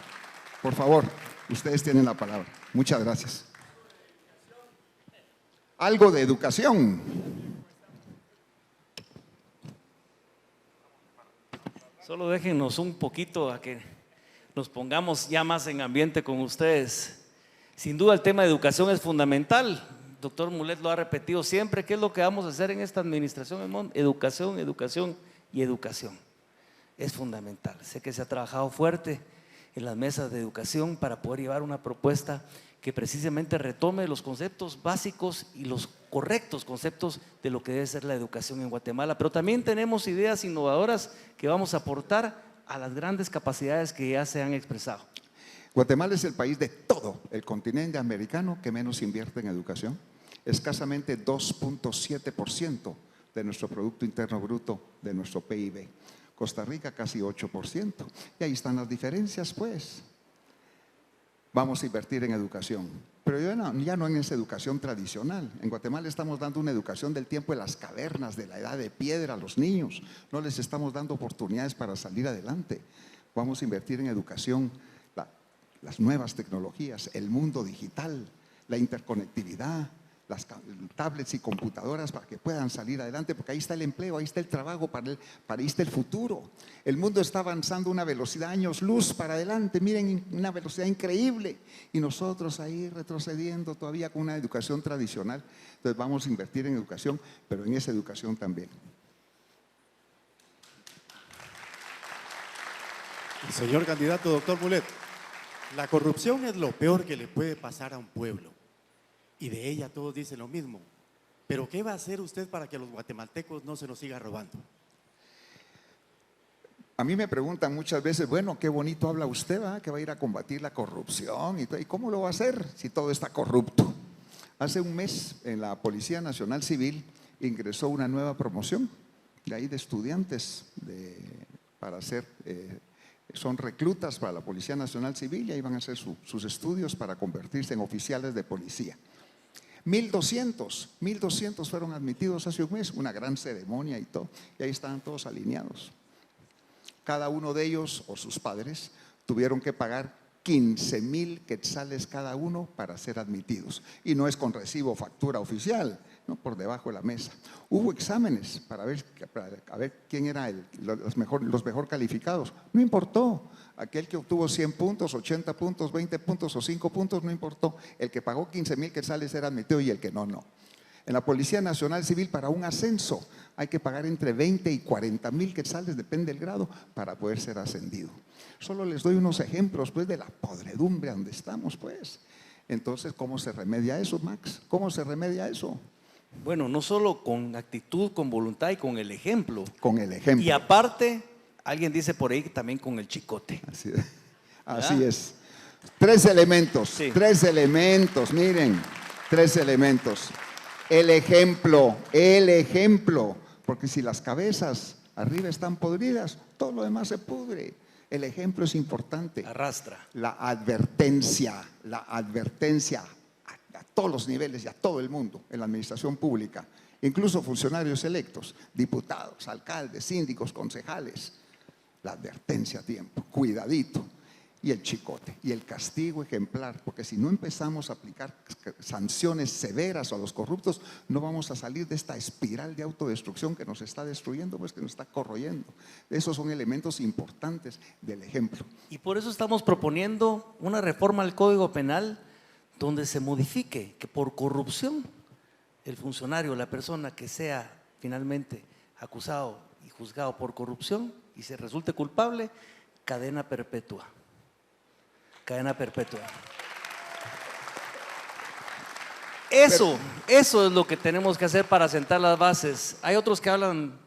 Por favor, ustedes tienen la palabra. Muchas gracias. Algo de educación. Solo déjenos un poquito a que nos pongamos ya más en ambiente con ustedes. Sin duda el tema de educación es fundamental. Doctor Mulet lo ha repetido siempre. ¿Qué es lo que vamos a hacer en esta administración, Edmond? Educación, educación y educación. Es fundamental. Sé que se ha trabajado fuerte en las mesas de educación para poder llevar una propuesta que precisamente retome los conceptos básicos y los correctos conceptos de lo que debe ser la educación en Guatemala. Pero también tenemos ideas innovadoras que vamos a aportar a las grandes capacidades que ya se han expresado. Guatemala es el país de todo el continente americano que menos invierte en educación. Escasamente 2.7% de nuestro Producto Interno Bruto, de nuestro PIB. Costa Rica casi 8%. Y ahí están las diferencias, pues. Vamos a invertir en educación, pero ya no en esa educación tradicional. En Guatemala estamos dando una educación del tiempo de las cavernas, de la edad de piedra a los niños. No les estamos dando oportunidades para salir adelante. Vamos a invertir en educación, las nuevas tecnologías, el mundo digital, la interconectividad, las tablets y computadoras para que puedan salir adelante, porque ahí está el empleo, ahí está el trabajo, ahí está el futuro. El mundo está avanzando a una velocidad años luz para adelante, miren, una velocidad increíble, y nosotros ahí retrocediendo todavía con una educación tradicional. Entonces vamos a invertir en educación, pero en esa educación también. Señor candidato, doctor Mulet, la corrupción es lo peor que le puede pasar a un pueblo. Y de ella todos dicen lo mismo. Pero ¿qué va a hacer usted para que los guatemaltecos no se nos siga robando? A mí me preguntan muchas veces, bueno, qué bonito habla usted, ¿va? Que va a ir a combatir la corrupción. ¿Y cómo lo va a hacer si todo está corrupto? Hace un mes en la Policía Nacional Civil ingresó una nueva promoción de ahí de estudiantes para hacer, son reclutas para la Policía Nacional Civil y ahí van a hacer sus estudios para convertirse en oficiales de policía. 1,200 fueron admitidos hace un mes, una gran ceremonia y todo, y ahí estaban todos alineados. Cada uno de ellos o sus padres tuvieron que pagar 15,000 quetzales cada uno para ser admitidos, y no es con recibo o factura oficial, no, por debajo de la mesa. Hubo exámenes para ver quién era los mejor calificados, no importó. Aquel que obtuvo 100 puntos, 80 puntos, 20 puntos o 5 puntos, no importó. El que pagó 15,000 quetzales era admitido y el que no, no. En la Policía Nacional Civil, para un ascenso, hay que pagar entre 20 y 40,000 quetzales, depende del grado, para poder ser ascendido. Solo les doy unos ejemplos, pues, de la podredumbre donde estamos, pues. Entonces, ¿cómo se remedia eso, Max? ¿Cómo se remedia eso? Bueno, no solo con actitud, con voluntad y con el ejemplo. Con el ejemplo. Y aparte, alguien dice por ahí también con el chicote. Así es. 3 elementos, Sí. 3 elementos, miren, 3 elementos. El ejemplo, porque si las cabezas arriba están podridas, todo lo demás se pudre. El ejemplo es importante. Arrastra. La advertencia a todos los niveles y a todo el mundo en la administración pública, incluso funcionarios electos, diputados, alcaldes, síndicos, concejales. la advertencia a tiempo, cuidadito, y el chicote, y el castigo ejemplar, porque si no empezamos a aplicar sanciones severas a los corruptos, no vamos a salir de esta espiral de autodestrucción que nos está destruyendo, pues que nos está corroyendo. Esos son elementos importantes del ejemplo. Y por eso estamos proponiendo una reforma al Código Penal donde se modifique que por corrupción el funcionario, la persona que sea finalmente acusado y juzgado por corrupción y se resulte culpable, cadena perpetua. Cadena perpetua. Eso es lo que tenemos que hacer para sentar las bases. Hay otros que hablan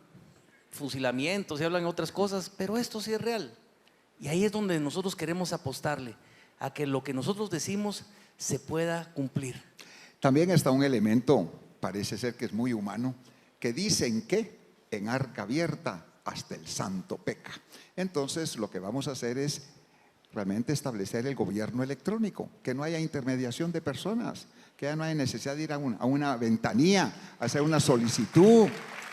fusilamientos y hablan otras cosas, pero esto sí es real. Y ahí es donde nosotros queremos apostarle a que lo que nosotros decimos se pueda cumplir. También está un elemento, parece ser que es muy humano, que dicen que en arca abierta hasta el santo peca. Entonces lo que vamos a hacer es realmente establecer el gobierno electrónico, que no haya intermediación de personas, que ya no haya necesidad de ir a una ventanilla, a hacer una solicitud.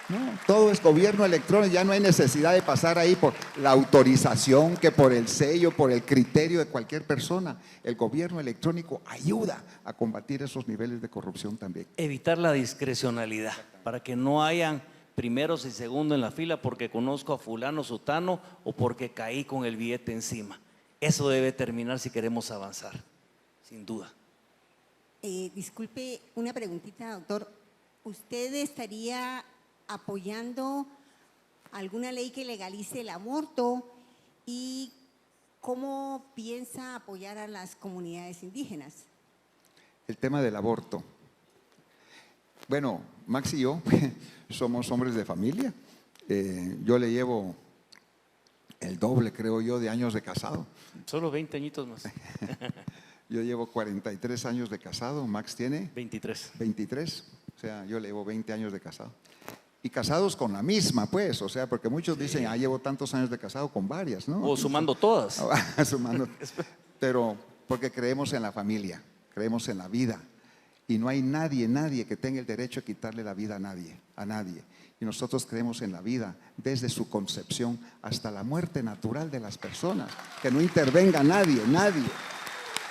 No, todo es gobierno electrónico, ya no hay necesidad de pasar ahí por la autorización, que por el sello, por el criterio de cualquier persona. El gobierno electrónico ayuda a combatir esos niveles de corrupción también. Evitar la discrecionalidad, para que no hayan primeros y segundos en la fila porque conozco a fulano, sutano o porque caí con el billete encima. Eso debe terminar si queremos avanzar, sin duda. Disculpe, una preguntita, doctor. ¿Usted estaría apoyando alguna ley que legalice el aborto? ¿Y cómo piensa apoyar a las comunidades indígenas? El tema del aborto. Bueno, Max y yo somos hombres de familia. Yo le llevo el doble, creo yo, de años de casado. Solo 20 añitos más. Yo llevo 43 años de casado, Max tiene 23. 23, o sea, yo le llevo 20 años de casado. Y casados con la misma, pues, o sea, porque muchos dicen, llevo tantos años de casado con varias, ¿no? O sumando todas. Sumando. Pero porque creemos en la familia, creemos en la vida. Y no hay nadie que tenga el derecho a quitarle la vida a nadie. Y nosotros creemos en la vida desde su concepción hasta la muerte natural de las personas. Que no intervenga nadie.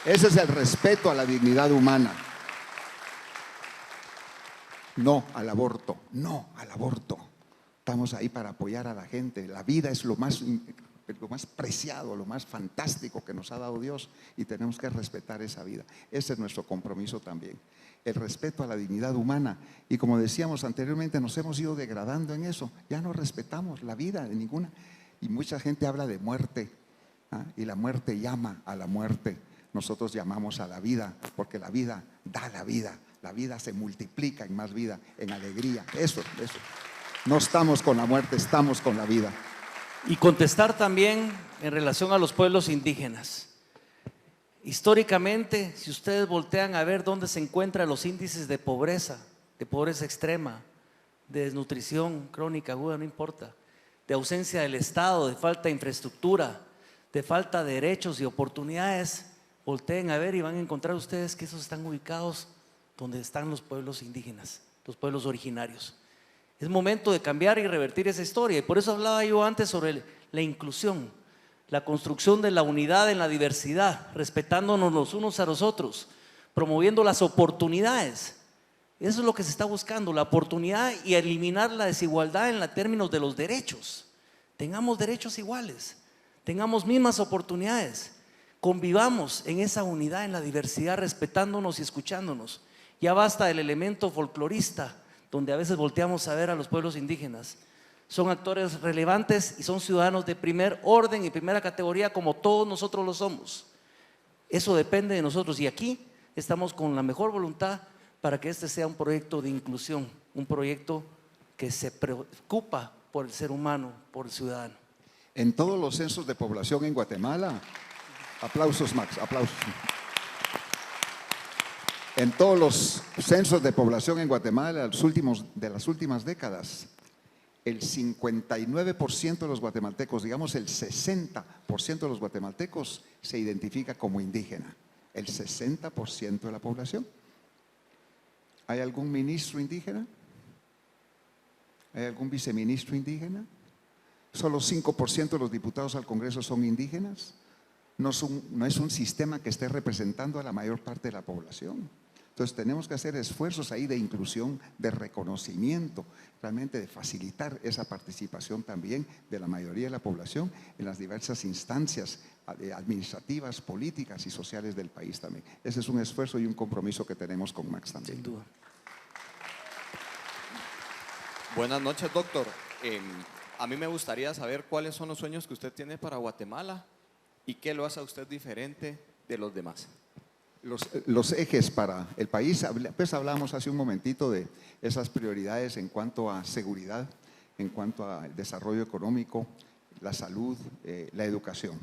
Ese es el respeto a la dignidad humana. No al aborto. Estamos ahí para apoyar a la gente. La vida es lo más preciado, lo más fantástico que nos ha dado Dios y tenemos que respetar esa vida. Ese es nuestro compromiso también. El respeto a la dignidad humana. Y como decíamos anteriormente, nos hemos ido degradando en eso. Ya no respetamos la vida de ninguna. Y mucha gente habla de muerte, y la muerte llama a la muerte. Nosotros llamamos a la vida porque la vida da la vida. La vida se multiplica en más vida, en alegría. Eso. No estamos con la muerte, estamos con la vida. Y contestar también en relación a los pueblos indígenas. Históricamente, si ustedes voltean a ver dónde se encuentran los índices de pobreza extrema, de desnutrición crónica aguda, no importa, de ausencia del Estado, de falta de infraestructura, de falta de derechos y oportunidades, volteen a ver y van a encontrar ustedes que esos están ubicados donde están los pueblos indígenas, los pueblos originarios. Es momento de cambiar y revertir esa historia, y por eso hablaba yo antes sobre la inclusión, la construcción de la unidad en la diversidad, respetándonos los unos a los otros, promoviendo las oportunidades. Eso es lo que se está buscando, la oportunidad y eliminar la desigualdad en términos de los derechos. Tengamos derechos iguales, tengamos mismas oportunidades, convivamos en esa unidad, en la diversidad, respetándonos y escuchándonos. Ya basta del elemento folclorista, donde a veces volteamos a ver a los pueblos indígenas. Son actores relevantes y son ciudadanos de primer orden y primera categoría como todos nosotros lo somos. Eso depende de nosotros y aquí estamos con la mejor voluntad para que este sea un proyecto de inclusión, un proyecto que se preocupa por el ser humano, por el ciudadano. En todos los censos de población en Guatemala, aplausos Max, aplausos. En todos los censos de población en Guatemala de las últimas décadas, el 59% de los guatemaltecos, digamos el 60% de los guatemaltecos se identifica como indígena. El 60% de la población. ¿Hay algún ministro indígena? ¿Hay algún viceministro indígena? Solo 5% de los diputados al Congreso son indígenas. No es un sistema que esté representando a la mayor parte de la población. Entonces tenemos que hacer esfuerzos ahí de inclusión, de reconocimiento, realmente de facilitar esa participación también de la mayoría de la población en las diversas instancias administrativas, políticas y sociales del país también. Ese es un esfuerzo y un compromiso que tenemos con Max también. Sin duda. Buenas noches, doctor. A mí me gustaría saber cuáles son los sueños que usted tiene para Guatemala y qué lo hace a usted diferente de los demás. Los ejes para el país, pues hablamos hace un momentito de esas prioridades en cuanto a seguridad, en cuanto al desarrollo económico, la salud, la educación.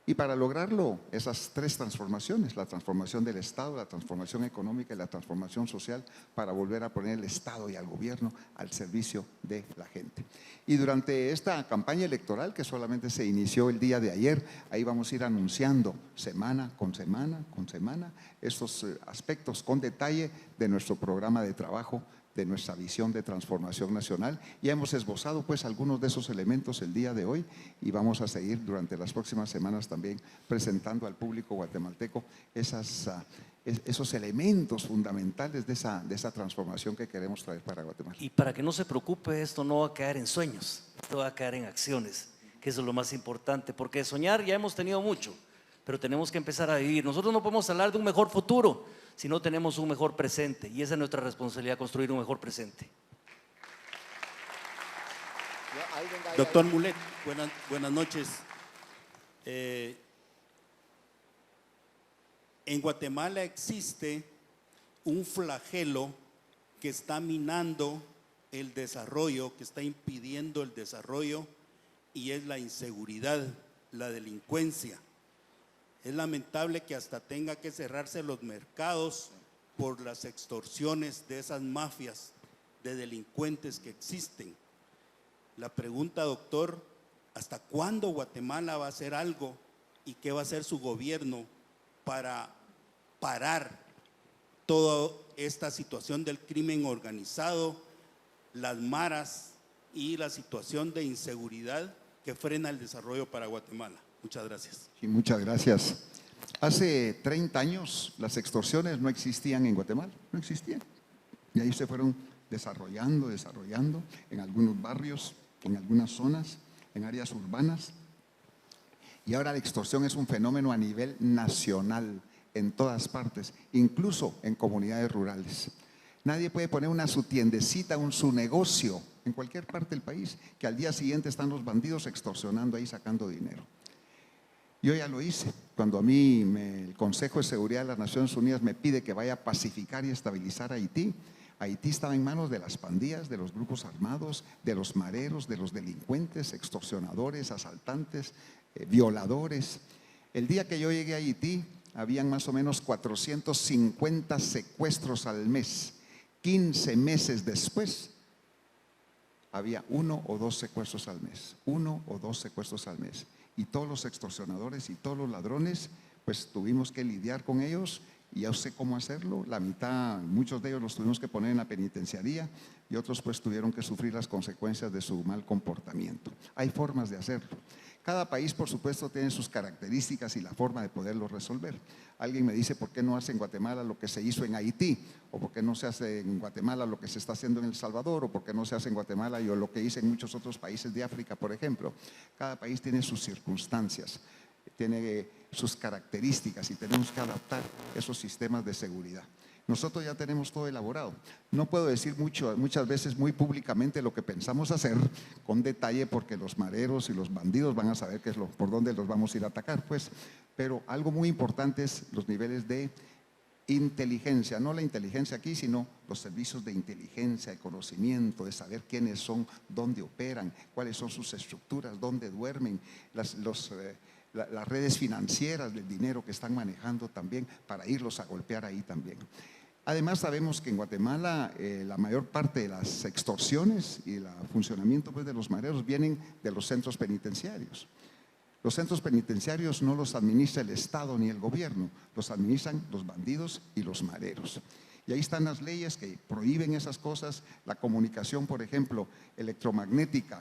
Y para lograrlo, esas tres transformaciones, la transformación del Estado, la transformación económica y la transformación social, para volver a poner el Estado y al gobierno al servicio de la gente. Y durante esta campaña electoral, que solamente se inició el día de ayer, ahí vamos a ir anunciando semana con semana, estos aspectos con detalle de nuestro programa de trabajo, de nuestra visión de transformación nacional. Ya hemos esbozado pues algunos de esos elementos el día de hoy y vamos a seguir durante las próximas semanas también presentando al público guatemalteco esos elementos fundamentales de esa transformación que queremos traer para Guatemala. Y para que no se preocupe, esto no va a caer en sueños, esto va a caer en acciones, que eso es lo más importante, porque soñar ya hemos tenido mucho, pero tenemos que empezar a vivir. Nosotros no podemos hablar de un mejor futuro si no tenemos un mejor presente, y esa es nuestra responsabilidad, construir un mejor presente. Doctor Mulet, buenas noches. En Guatemala existe un flagelo que está minando el desarrollo, que está impidiendo el desarrollo, y es la inseguridad, la delincuencia. Es lamentable que hasta tenga que cerrarse los mercados por las extorsiones de esas mafias de delincuentes que existen. La pregunta, doctor, ¿hasta cuándo Guatemala va a hacer algo y qué va a hacer su gobierno para parar toda esta situación del crimen organizado, las maras y la situación de inseguridad que frena el desarrollo para Guatemala? Muchas gracias. Sí, muchas gracias. Hace 30 años las extorsiones no existían en Guatemala, no existían. Y ahí se fueron desarrollando en algunos barrios, en algunas zonas, en áreas urbanas. Y ahora la extorsión es un fenómeno a nivel nacional, en todas partes, incluso en comunidades rurales. Nadie puede poner su tiendecita, su negocio en cualquier parte del país, que al día siguiente están los bandidos extorsionando ahí, sacando dinero. Yo ya lo hice, cuando a mí el Consejo de Seguridad de las Naciones Unidas me pide que vaya a pacificar y estabilizar Haití. Haití estaba en manos de las pandillas, de los grupos armados, de los mareros, de los delincuentes, extorsionadores, asaltantes, violadores. El día que yo llegué a Haití, habían más o menos 450 secuestros al mes. 15 meses después, había 1 o 2 secuestros al mes, 1 o 2 secuestros al mes. Y todos los extorsionadores y todos los ladrones, pues tuvimos que lidiar con ellos, y ya sé cómo hacerlo. La mitad, muchos de ellos los tuvimos que poner en la penitenciaría y otros pues tuvieron que sufrir las consecuencias de su mal comportamiento. Hay formas de hacerlo. Cada país, por supuesto, tiene sus características y la forma de poderlo resolver. Alguien me dice, ¿por qué no hace en Guatemala lo que se hizo en Haití? ¿O por qué no se hace en Guatemala lo que se está haciendo en El Salvador? ¿O por qué no se hace en Guatemala lo que hice en muchos otros países de África, por ejemplo? Cada país tiene sus circunstancias, tiene sus características y tenemos que adaptar esos sistemas de seguridad. Nosotros ya tenemos todo elaborado. No puedo decir muchas veces muy públicamente lo que pensamos hacer con detalle, porque los mareros y los bandidos van a saber por dónde los vamos a ir a atacar, pues. Pero algo muy importante es los niveles de inteligencia, no la inteligencia aquí, sino los servicios de inteligencia, de conocimiento, de saber quiénes son, dónde operan, cuáles son sus estructuras, dónde duermen, las redes financieras del dinero que están manejando también, para irlos a golpear ahí también. Además, sabemos que en Guatemala la mayor parte de las extorsiones y el funcionamiento pues, de los mareros vienen de los centros penitenciarios. Los centros penitenciarios no los administra el Estado ni el gobierno, los administran los bandidos y los mareros. Y ahí están las leyes que prohíben esas cosas, la comunicación, por ejemplo, electromagnética,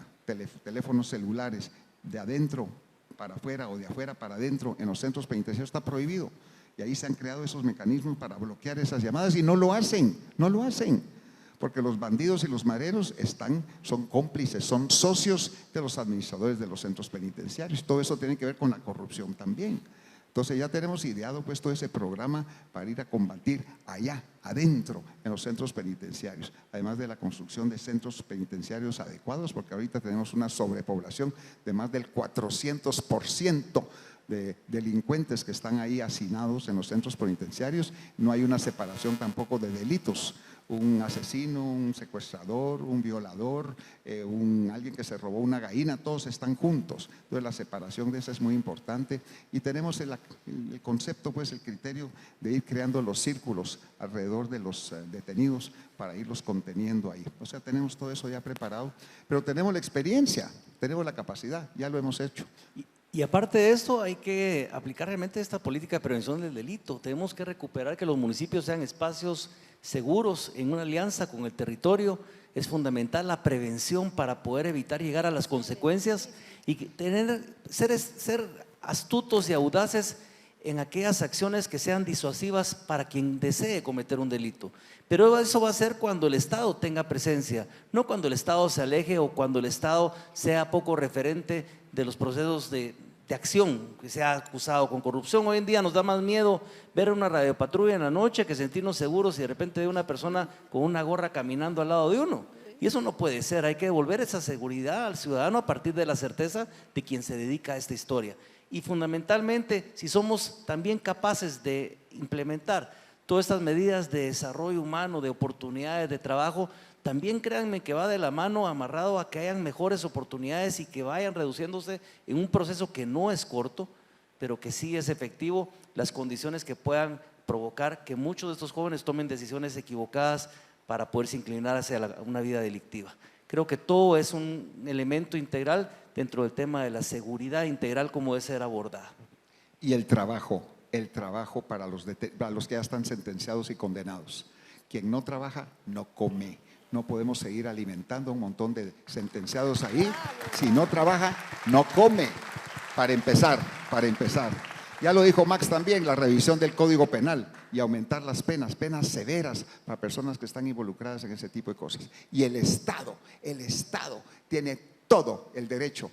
teléfonos celulares, de adentro para afuera o de afuera para adentro, en los centros penitenciarios está prohibido. Y ahí se han creado esos mecanismos para bloquear esas llamadas y no lo hacen, porque los bandidos y los mareros son cómplices, son socios de los administradores de los centros penitenciarios. Todo eso tiene que ver con la corrupción también. Entonces ya tenemos ideado pues todo ese programa para ir a combatir allá, adentro, en los centros penitenciarios, además de la construcción de centros penitenciarios adecuados, porque ahorita tenemos una sobrepoblación de más del 400% de delincuentes que están ahí hacinados en los centros penitenciarios. No hay una separación tampoco de delitos. Un asesino, un secuestrador, un violador, alguien que se robó una gallina, todos están juntos. Entonces la separación de esa es muy importante y tenemos el concepto, pues el criterio de ir creando los círculos alrededor de los detenidos para irlos conteniendo ahí. O sea, tenemos todo eso ya preparado, pero tenemos la experiencia, tenemos la capacidad, ya lo hemos hecho. Y aparte de esto, hay que aplicar realmente esta política de prevención del delito. Tenemos que recuperar que los municipios sean espacios seguros en una alianza con el territorio. Es fundamental la prevención para poder evitar llegar a las consecuencias y ser astutos y audaces en aquellas acciones que sean disuasivas para quien desee cometer un delito. Pero eso va a ser cuando el Estado tenga presencia, no cuando el Estado se aleje o cuando el Estado sea poco referente de los procesos de acción, que sea acusado con corrupción. Hoy en día nos da más miedo ver una radiopatrulla en la noche que sentirnos seguros y de repente ve una persona con una gorra caminando al lado de uno. Y eso no puede ser, hay que devolver esa seguridad al ciudadano a partir de la certeza de quien se dedica a esta historia. Y fundamentalmente, si somos también capaces de implementar todas estas medidas de desarrollo humano, de oportunidades de trabajo, también créanme que va de la mano amarrado a que hayan mejores oportunidades y que vayan reduciéndose en un proceso que no es corto, pero que sí es efectivo, las condiciones que puedan provocar que muchos de estos jóvenes tomen decisiones equivocadas para poderse inclinar hacia una vida delictiva. Creo que todo es un elemento integral dentro del tema de la seguridad integral como debe ser abordada. Y el trabajo para los que ya están sentenciados y condenados. Quien no trabaja, no come. No podemos seguir alimentando a un montón de sentenciados ahí. Si no trabaja, no come. Para empezar. Ya lo dijo Max también, la revisión del Código Penal y aumentar las penas severas para personas que están involucradas en ese tipo de cosas. Y el Estado tiene todo el derecho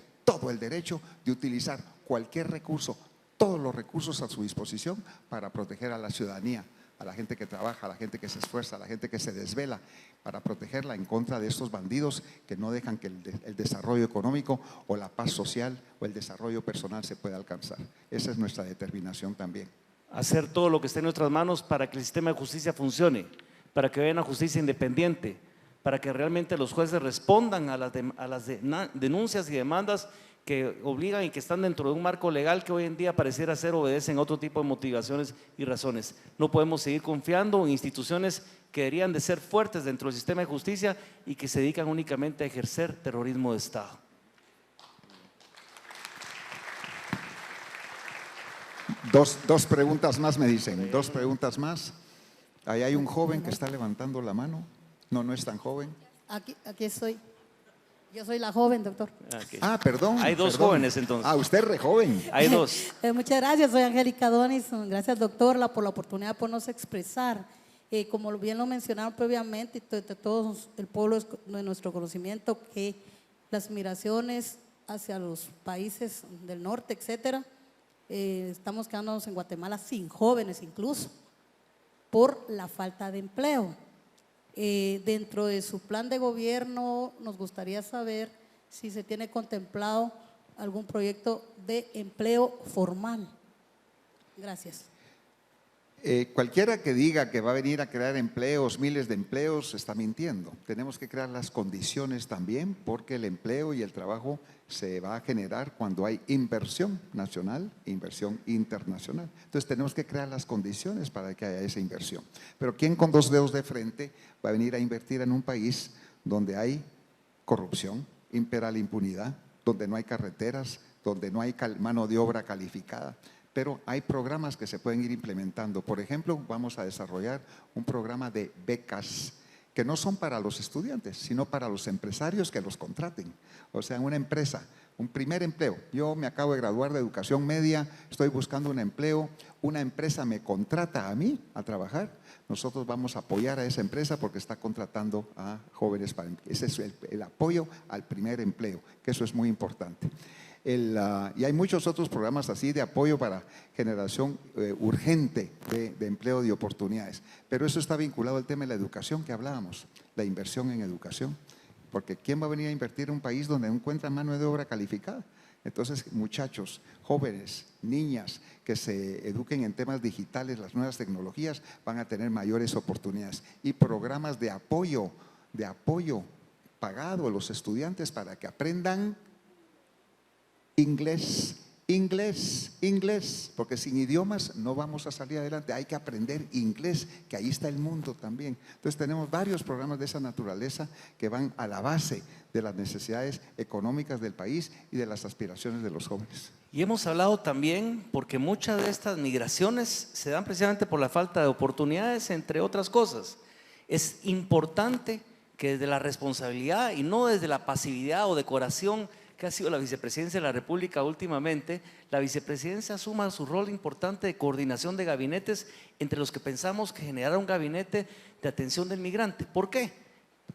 de utilizar cualquier recurso, todos los recursos a su disposición para proteger a la ciudadanía, a la gente que trabaja, a la gente que se esfuerza, a la gente que se desvela, para protegerla en contra de estos bandidos que no dejan que el desarrollo económico o la paz social o el desarrollo personal se pueda alcanzar. Esa es nuestra determinación también. Hacer todo lo que esté en nuestras manos para que el sistema de justicia funcione, para que haya una justicia independiente, para que realmente los jueces respondan a las denuncias y demandas que obligan y que están dentro de un marco legal que hoy en día pareciera ser obedecen a otro tipo de motivaciones y razones. No podemos seguir confiando en instituciones que deberían de ser fuertes dentro del sistema de justicia y que se dedican únicamente a ejercer terrorismo de Estado. Dos preguntas más me dicen, 2 preguntas más. Ahí hay un joven que está levantando la mano. No es tan joven. Aquí estoy. Yo soy la joven, doctor. Okay. Perdón. Hay dos jóvenes entonces. Usted es re joven. Hay dos. Muchas gracias, soy Angélica Donis. Gracias, doctor, por la oportunidad de podernos expresar. Como bien lo mencionaron previamente, de todos el pueblo de nuestro conocimiento, que las migraciones hacia los países del norte, etcétera, estamos quedándonos en Guatemala sin jóvenes incluso, por la falta de empleo. Dentro de su plan de gobierno nos gustaría saber si se tiene contemplado algún proyecto de empleo formal. Gracias. Cualquiera que diga que va a venir a crear empleos, miles de empleos, está mintiendo. Tenemos que crear las condiciones también, porque el empleo y el trabajo se va a generar cuando hay inversión nacional e inversión internacional. Entonces tenemos que crear las condiciones para que haya esa inversión. Pero ¿quién con 2 dedos de frente va a venir a invertir en un país donde hay corrupción, impera la impunidad, donde no hay carreteras, donde no hay mano de obra calificada? pero hay programas que se pueden ir implementando. Por ejemplo, vamos a desarrollar un programa de becas que no son para los estudiantes, sino para los empresarios que los contraten. O sea, una empresa, un primer empleo. Yo me acabo de graduar de educación media, estoy buscando un empleo, una empresa me contrata a mí a trabajar, nosotros vamos a apoyar a esa empresa porque está contratando a jóvenes. Ese es el apoyo al primer empleo, que eso es muy importante. Y hay muchos otros programas así de apoyo para generación urgente de empleo, de oportunidades. Pero eso está vinculado al tema de la educación que hablábamos, la inversión en educación. Porque ¿quién va a venir a invertir en un país donde no encuentra mano de obra calificada? Entonces, muchachos, jóvenes, niñas que se eduquen en temas digitales, las nuevas tecnologías, van a tener mayores oportunidades. Y programas de apoyo pagado a los estudiantes para que aprendan inglés, porque sin idiomas no vamos a salir adelante, hay que aprender inglés, que ahí está el mundo también. Entonces tenemos varios programas de esa naturaleza que van a la base de las necesidades económicas del país y de las aspiraciones de los jóvenes. Y hemos hablado también porque muchas de estas migraciones se dan precisamente por la falta de oportunidades, entre otras cosas. Es importante que desde la responsabilidad y no desde la pasividad o decoración que ha sido la vicepresidencia de la República últimamente, la vicepresidencia asuma su rol importante de coordinación de gabinetes entre los que pensamos que generara un gabinete de atención del migrante. ¿Por qué?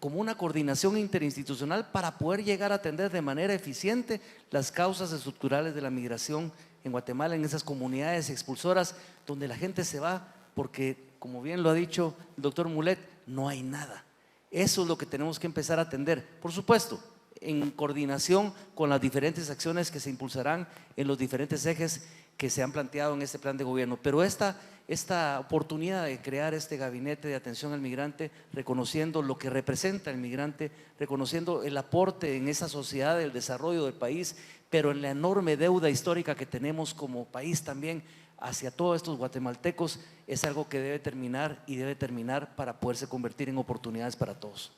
Como una coordinación interinstitucional para poder llegar a atender de manera eficiente las causas estructurales de la migración en Guatemala, en esas comunidades expulsoras donde la gente se va porque, como bien lo ha dicho el doctor Mulet, no hay nada. Eso es lo que tenemos que empezar a atender. Por supuesto, en coordinación con las diferentes acciones que se impulsarán en los diferentes ejes que se han planteado en este plan de gobierno. Pero esta oportunidad de crear este gabinete de atención al migrante, reconociendo lo que representa el migrante, reconociendo el aporte en esa sociedad del desarrollo del país, pero en la enorme deuda histórica que tenemos como país también hacia todos estos guatemaltecos, es algo que debe terminar y debe terminar para poderse convertir en oportunidades para todos.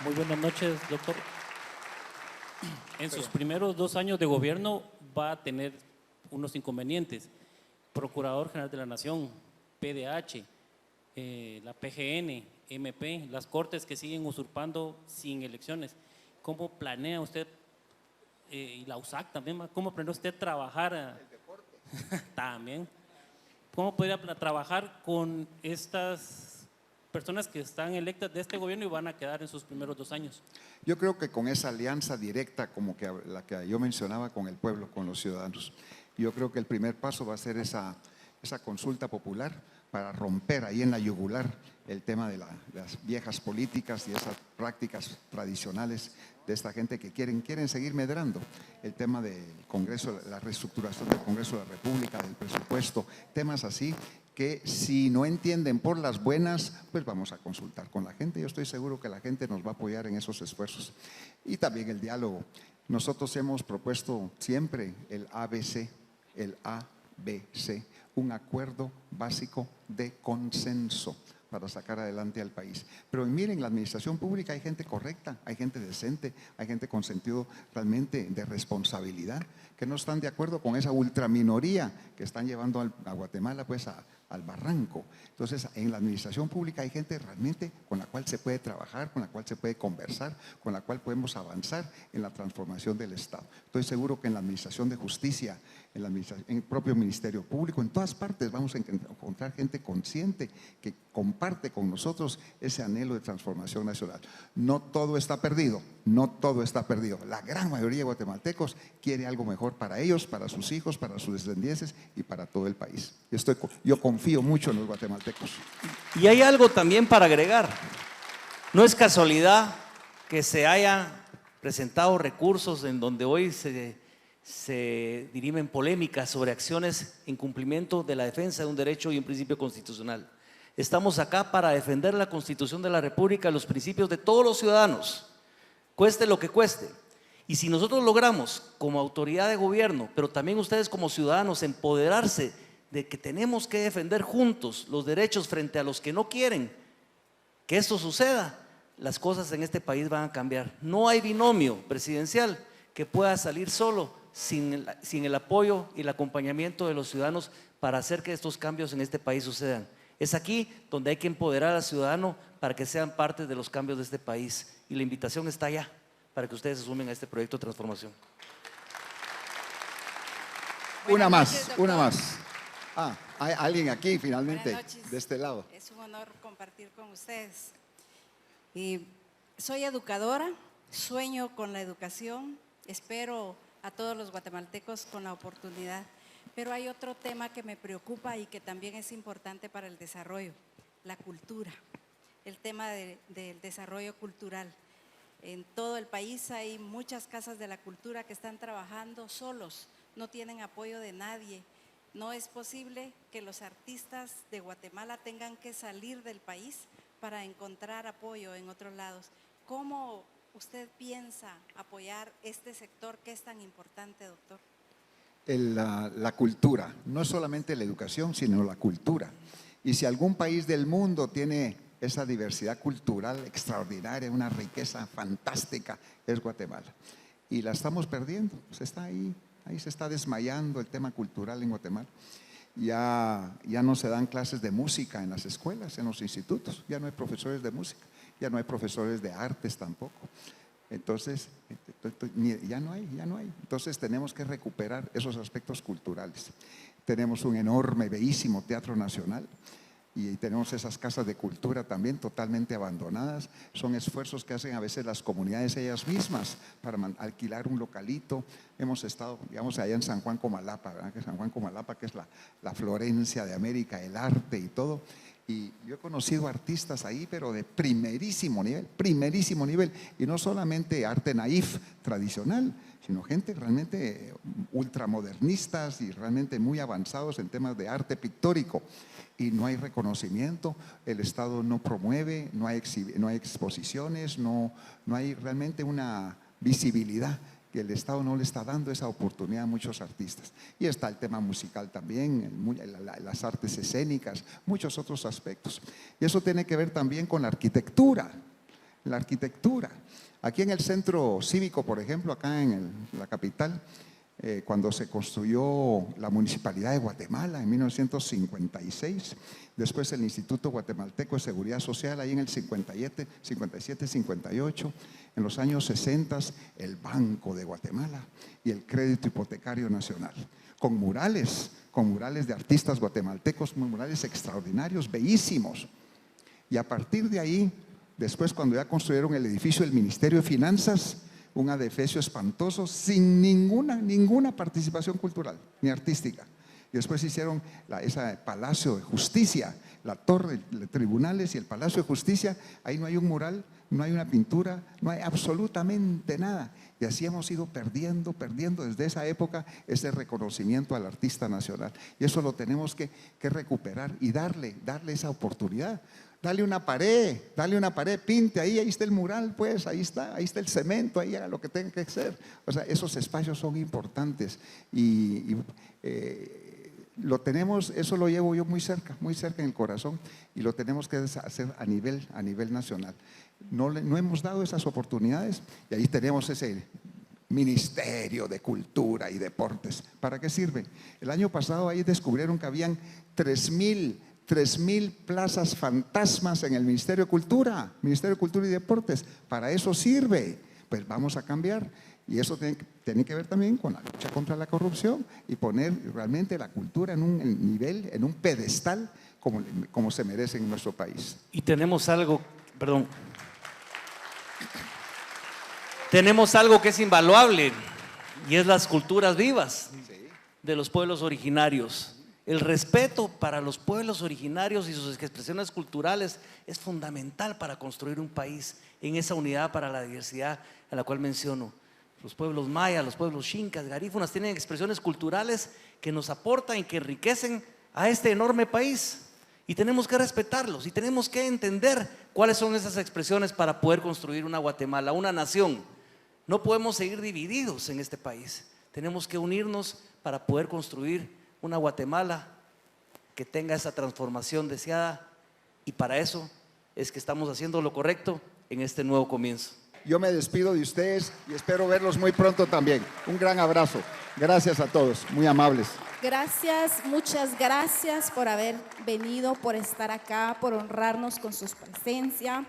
Muy buenas noches, doctor. En sus primeros 2 años de gobierno va a tener unos inconvenientes. Procurador General de la Nación, PDH, la PGN, MP, las cortes que siguen usurpando sin elecciones. ¿Cómo planea usted, y la USAC también, cómo planea usted trabajar? El deporte. También. ¿Cómo podría trabajar con estas personas que están electas de este gobierno y van a quedar en sus primeros 2 años? Yo creo que con esa alianza directa como que la que yo mencionaba con el pueblo, con los ciudadanos, yo creo que el primer paso va a ser esa consulta popular para romper ahí en la yugular el tema de las viejas políticas y esas prácticas tradicionales de esta gente que quieren seguir medrando. El tema del Congreso, la reestructuración del Congreso de la República, del presupuesto, temas así que si no entienden por las buenas, pues vamos a consultar con la gente. Yo estoy seguro que la gente nos va a apoyar en esos esfuerzos. Y también el diálogo. Nosotros hemos propuesto siempre el ABC, un acuerdo básico de consenso para sacar adelante al país. Pero miren, la administración pública hay gente correcta, hay gente decente, hay gente con sentido realmente de responsabilidad, que no están de acuerdo con esa ultraminoría que están llevando a Guatemala pues al barranco. Entonces, en la administración pública hay gente realmente con la cual se puede trabajar, con la cual se puede conversar, con la cual podemos avanzar en la transformación del Estado. Estoy seguro que en la administración de justicia, en el propio Ministerio Público, en todas partes vamos a encontrar gente consciente que comparte con nosotros ese anhelo de transformación nacional. No todo está perdido, no todo está perdido. La gran mayoría de guatemaltecos quiere algo mejor para ellos, para sus hijos, para sus descendientes y para todo el país. Yo confío mucho en los guatemaltecos. Y hay algo también para agregar. No es casualidad que se haya presentado recursos en donde hoy se dirimen polémicas sobre acciones en cumplimiento de la defensa de un derecho y un principio constitucional. Estamos acá para defender la Constitución de la República, los principios de todos los ciudadanos, cueste lo que cueste. Y si nosotros logramos como autoridad de gobierno, pero también ustedes como ciudadanos, empoderarse de que tenemos que defender juntos los derechos frente a los que no quieren que esto suceda, las cosas en este país van a cambiar. No hay binomio presidencial que pueda salir solo sin el apoyo y el acompañamiento de los ciudadanos para hacer que estos cambios en este país sucedan. Es aquí donde hay que empoderar al ciudadano para que sean parte de los cambios de este país. Y la invitación está allá para que ustedes se sumen a este proyecto de transformación. Una más, una más. Ah, hay alguien aquí finalmente, Buenas noches. de este lado. Es un honor compartir con ustedes. Y soy educadora, sueño con la educación, espero a todos los guatemaltecos con la oportunidad. Pero hay otro tema que me preocupa y que también es importante para el desarrollo, la cultura, el tema del desarrollo cultural. En todo el país hay muchas casas de la cultura que están trabajando solos, no tienen apoyo de nadie. No es posible que los artistas de Guatemala tengan que salir del país para encontrar apoyo en otros lados. ¿Cómo usted piensa apoyar este sector que es tan importante, doctor? La cultura, no es solamente la educación, sino la cultura. Y si algún país del mundo tiene esa diversidad cultural extraordinaria, una riqueza fantástica, es Guatemala. Y la estamos perdiendo, se está ahí se está desmayando el tema cultural en Guatemala. Ya no se dan clases de música en las escuelas, en los institutos, ya no hay profesores de música, ya no hay profesores de artes tampoco. Entonces, ya no hay. Entonces tenemos que recuperar esos aspectos culturales. Tenemos un enorme, bellísimo Teatro Nacional y tenemos esas casas de cultura también totalmente abandonadas. Son esfuerzos que hacen a veces las comunidades ellas mismas para alquilar un localito. Hemos estado, digamos, allá en San Juan Comalapa, ¿verdad? Que San Juan Comalapa, que es la Florencia de América, el arte y todo. Y yo he conocido artistas ahí, pero de primerísimo nivel, y no solamente arte naif tradicional, sino gente realmente ultramodernistas y realmente muy avanzados en temas de arte pictórico. Y no hay reconocimiento, el Estado no promueve, no hay exposiciones, no hay realmente una visibilidad, que el Estado no le está dando esa oportunidad a muchos artistas. Y está el tema musical también, las artes escénicas, muchos otros aspectos. Y eso tiene que ver también con la arquitectura. Aquí en el centro cívico, por ejemplo, acá en la capital, cuando se construyó la Municipalidad de Guatemala en 1956, después el Instituto Guatemalteco de Seguridad Social, ahí en el 57, 58, en los años 60, el Banco de Guatemala y el Crédito Hipotecario Nacional, con murales de artistas guatemaltecos, murales extraordinarios, bellísimos. Y a partir de ahí, después cuando ya construyeron el edificio del Ministerio de Finanzas, un adefesio espantoso, sin ninguna participación cultural ni artística. Y después hicieron ese Palacio de Justicia, la torre de tribunales y el Palacio de Justicia. Ahí no hay un mural, no hay una pintura, no hay absolutamente nada. Y así hemos ido perdiendo desde esa época ese reconocimiento al artista nacional. Y eso lo tenemos que recuperar y darle esa oportunidad. Dale una pared, pinte ahí está el mural, pues, ahí está el cemento, ahí haga lo que tenga que hacer. O sea, esos espacios son importantes y lo tenemos, eso lo llevo yo muy cerca en el corazón, y lo tenemos que hacer a nivel nacional. No hemos dado esas oportunidades, y ahí tenemos ese Ministerio de Cultura y Deportes. ¿Para qué sirve? El año pasado ahí descubrieron que habían 3,000 plazas fantasmas en el Ministerio de Cultura y Deportes. Para eso sirve. Pues vamos a cambiar. Y eso tiene que ver también con la lucha contra la corrupción y poner realmente la cultura en un nivel, en un pedestal como se merece en nuestro país. Y tenemos algo que es invaluable, y es las culturas vivas de los pueblos originarios. El respeto para los pueblos originarios y sus expresiones culturales es fundamental para construir un país en esa unidad para la diversidad a la cual menciono. Los pueblos mayas, los pueblos xincas, garífunas tienen expresiones culturales que nos aportan y que enriquecen a este enorme país. Y tenemos que respetarlos y tenemos que entender cuáles son esas expresiones para poder construir una Guatemala, una nación. No podemos seguir divididos en este país. Tenemos que unirnos para poder construir una Guatemala que tenga esa transformación deseada, y para eso es que estamos haciendo lo correcto en este nuevo comienzo. Yo me despido de ustedes y espero verlos muy pronto también. Un gran abrazo. Gracias a todos, muy amables. Gracias, muchas gracias por haber venido, por estar acá, por honrarnos con su presencia.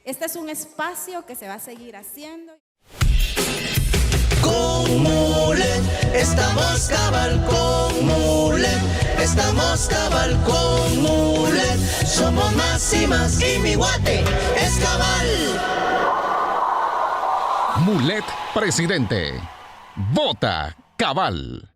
Este es un espacio que se va a seguir haciendo. Con Mulet, estamos cabal con Mulet, estamos cabal con Mulet, somos más y más y mi guate es cabal. Mulet, presidente. Vota cabal.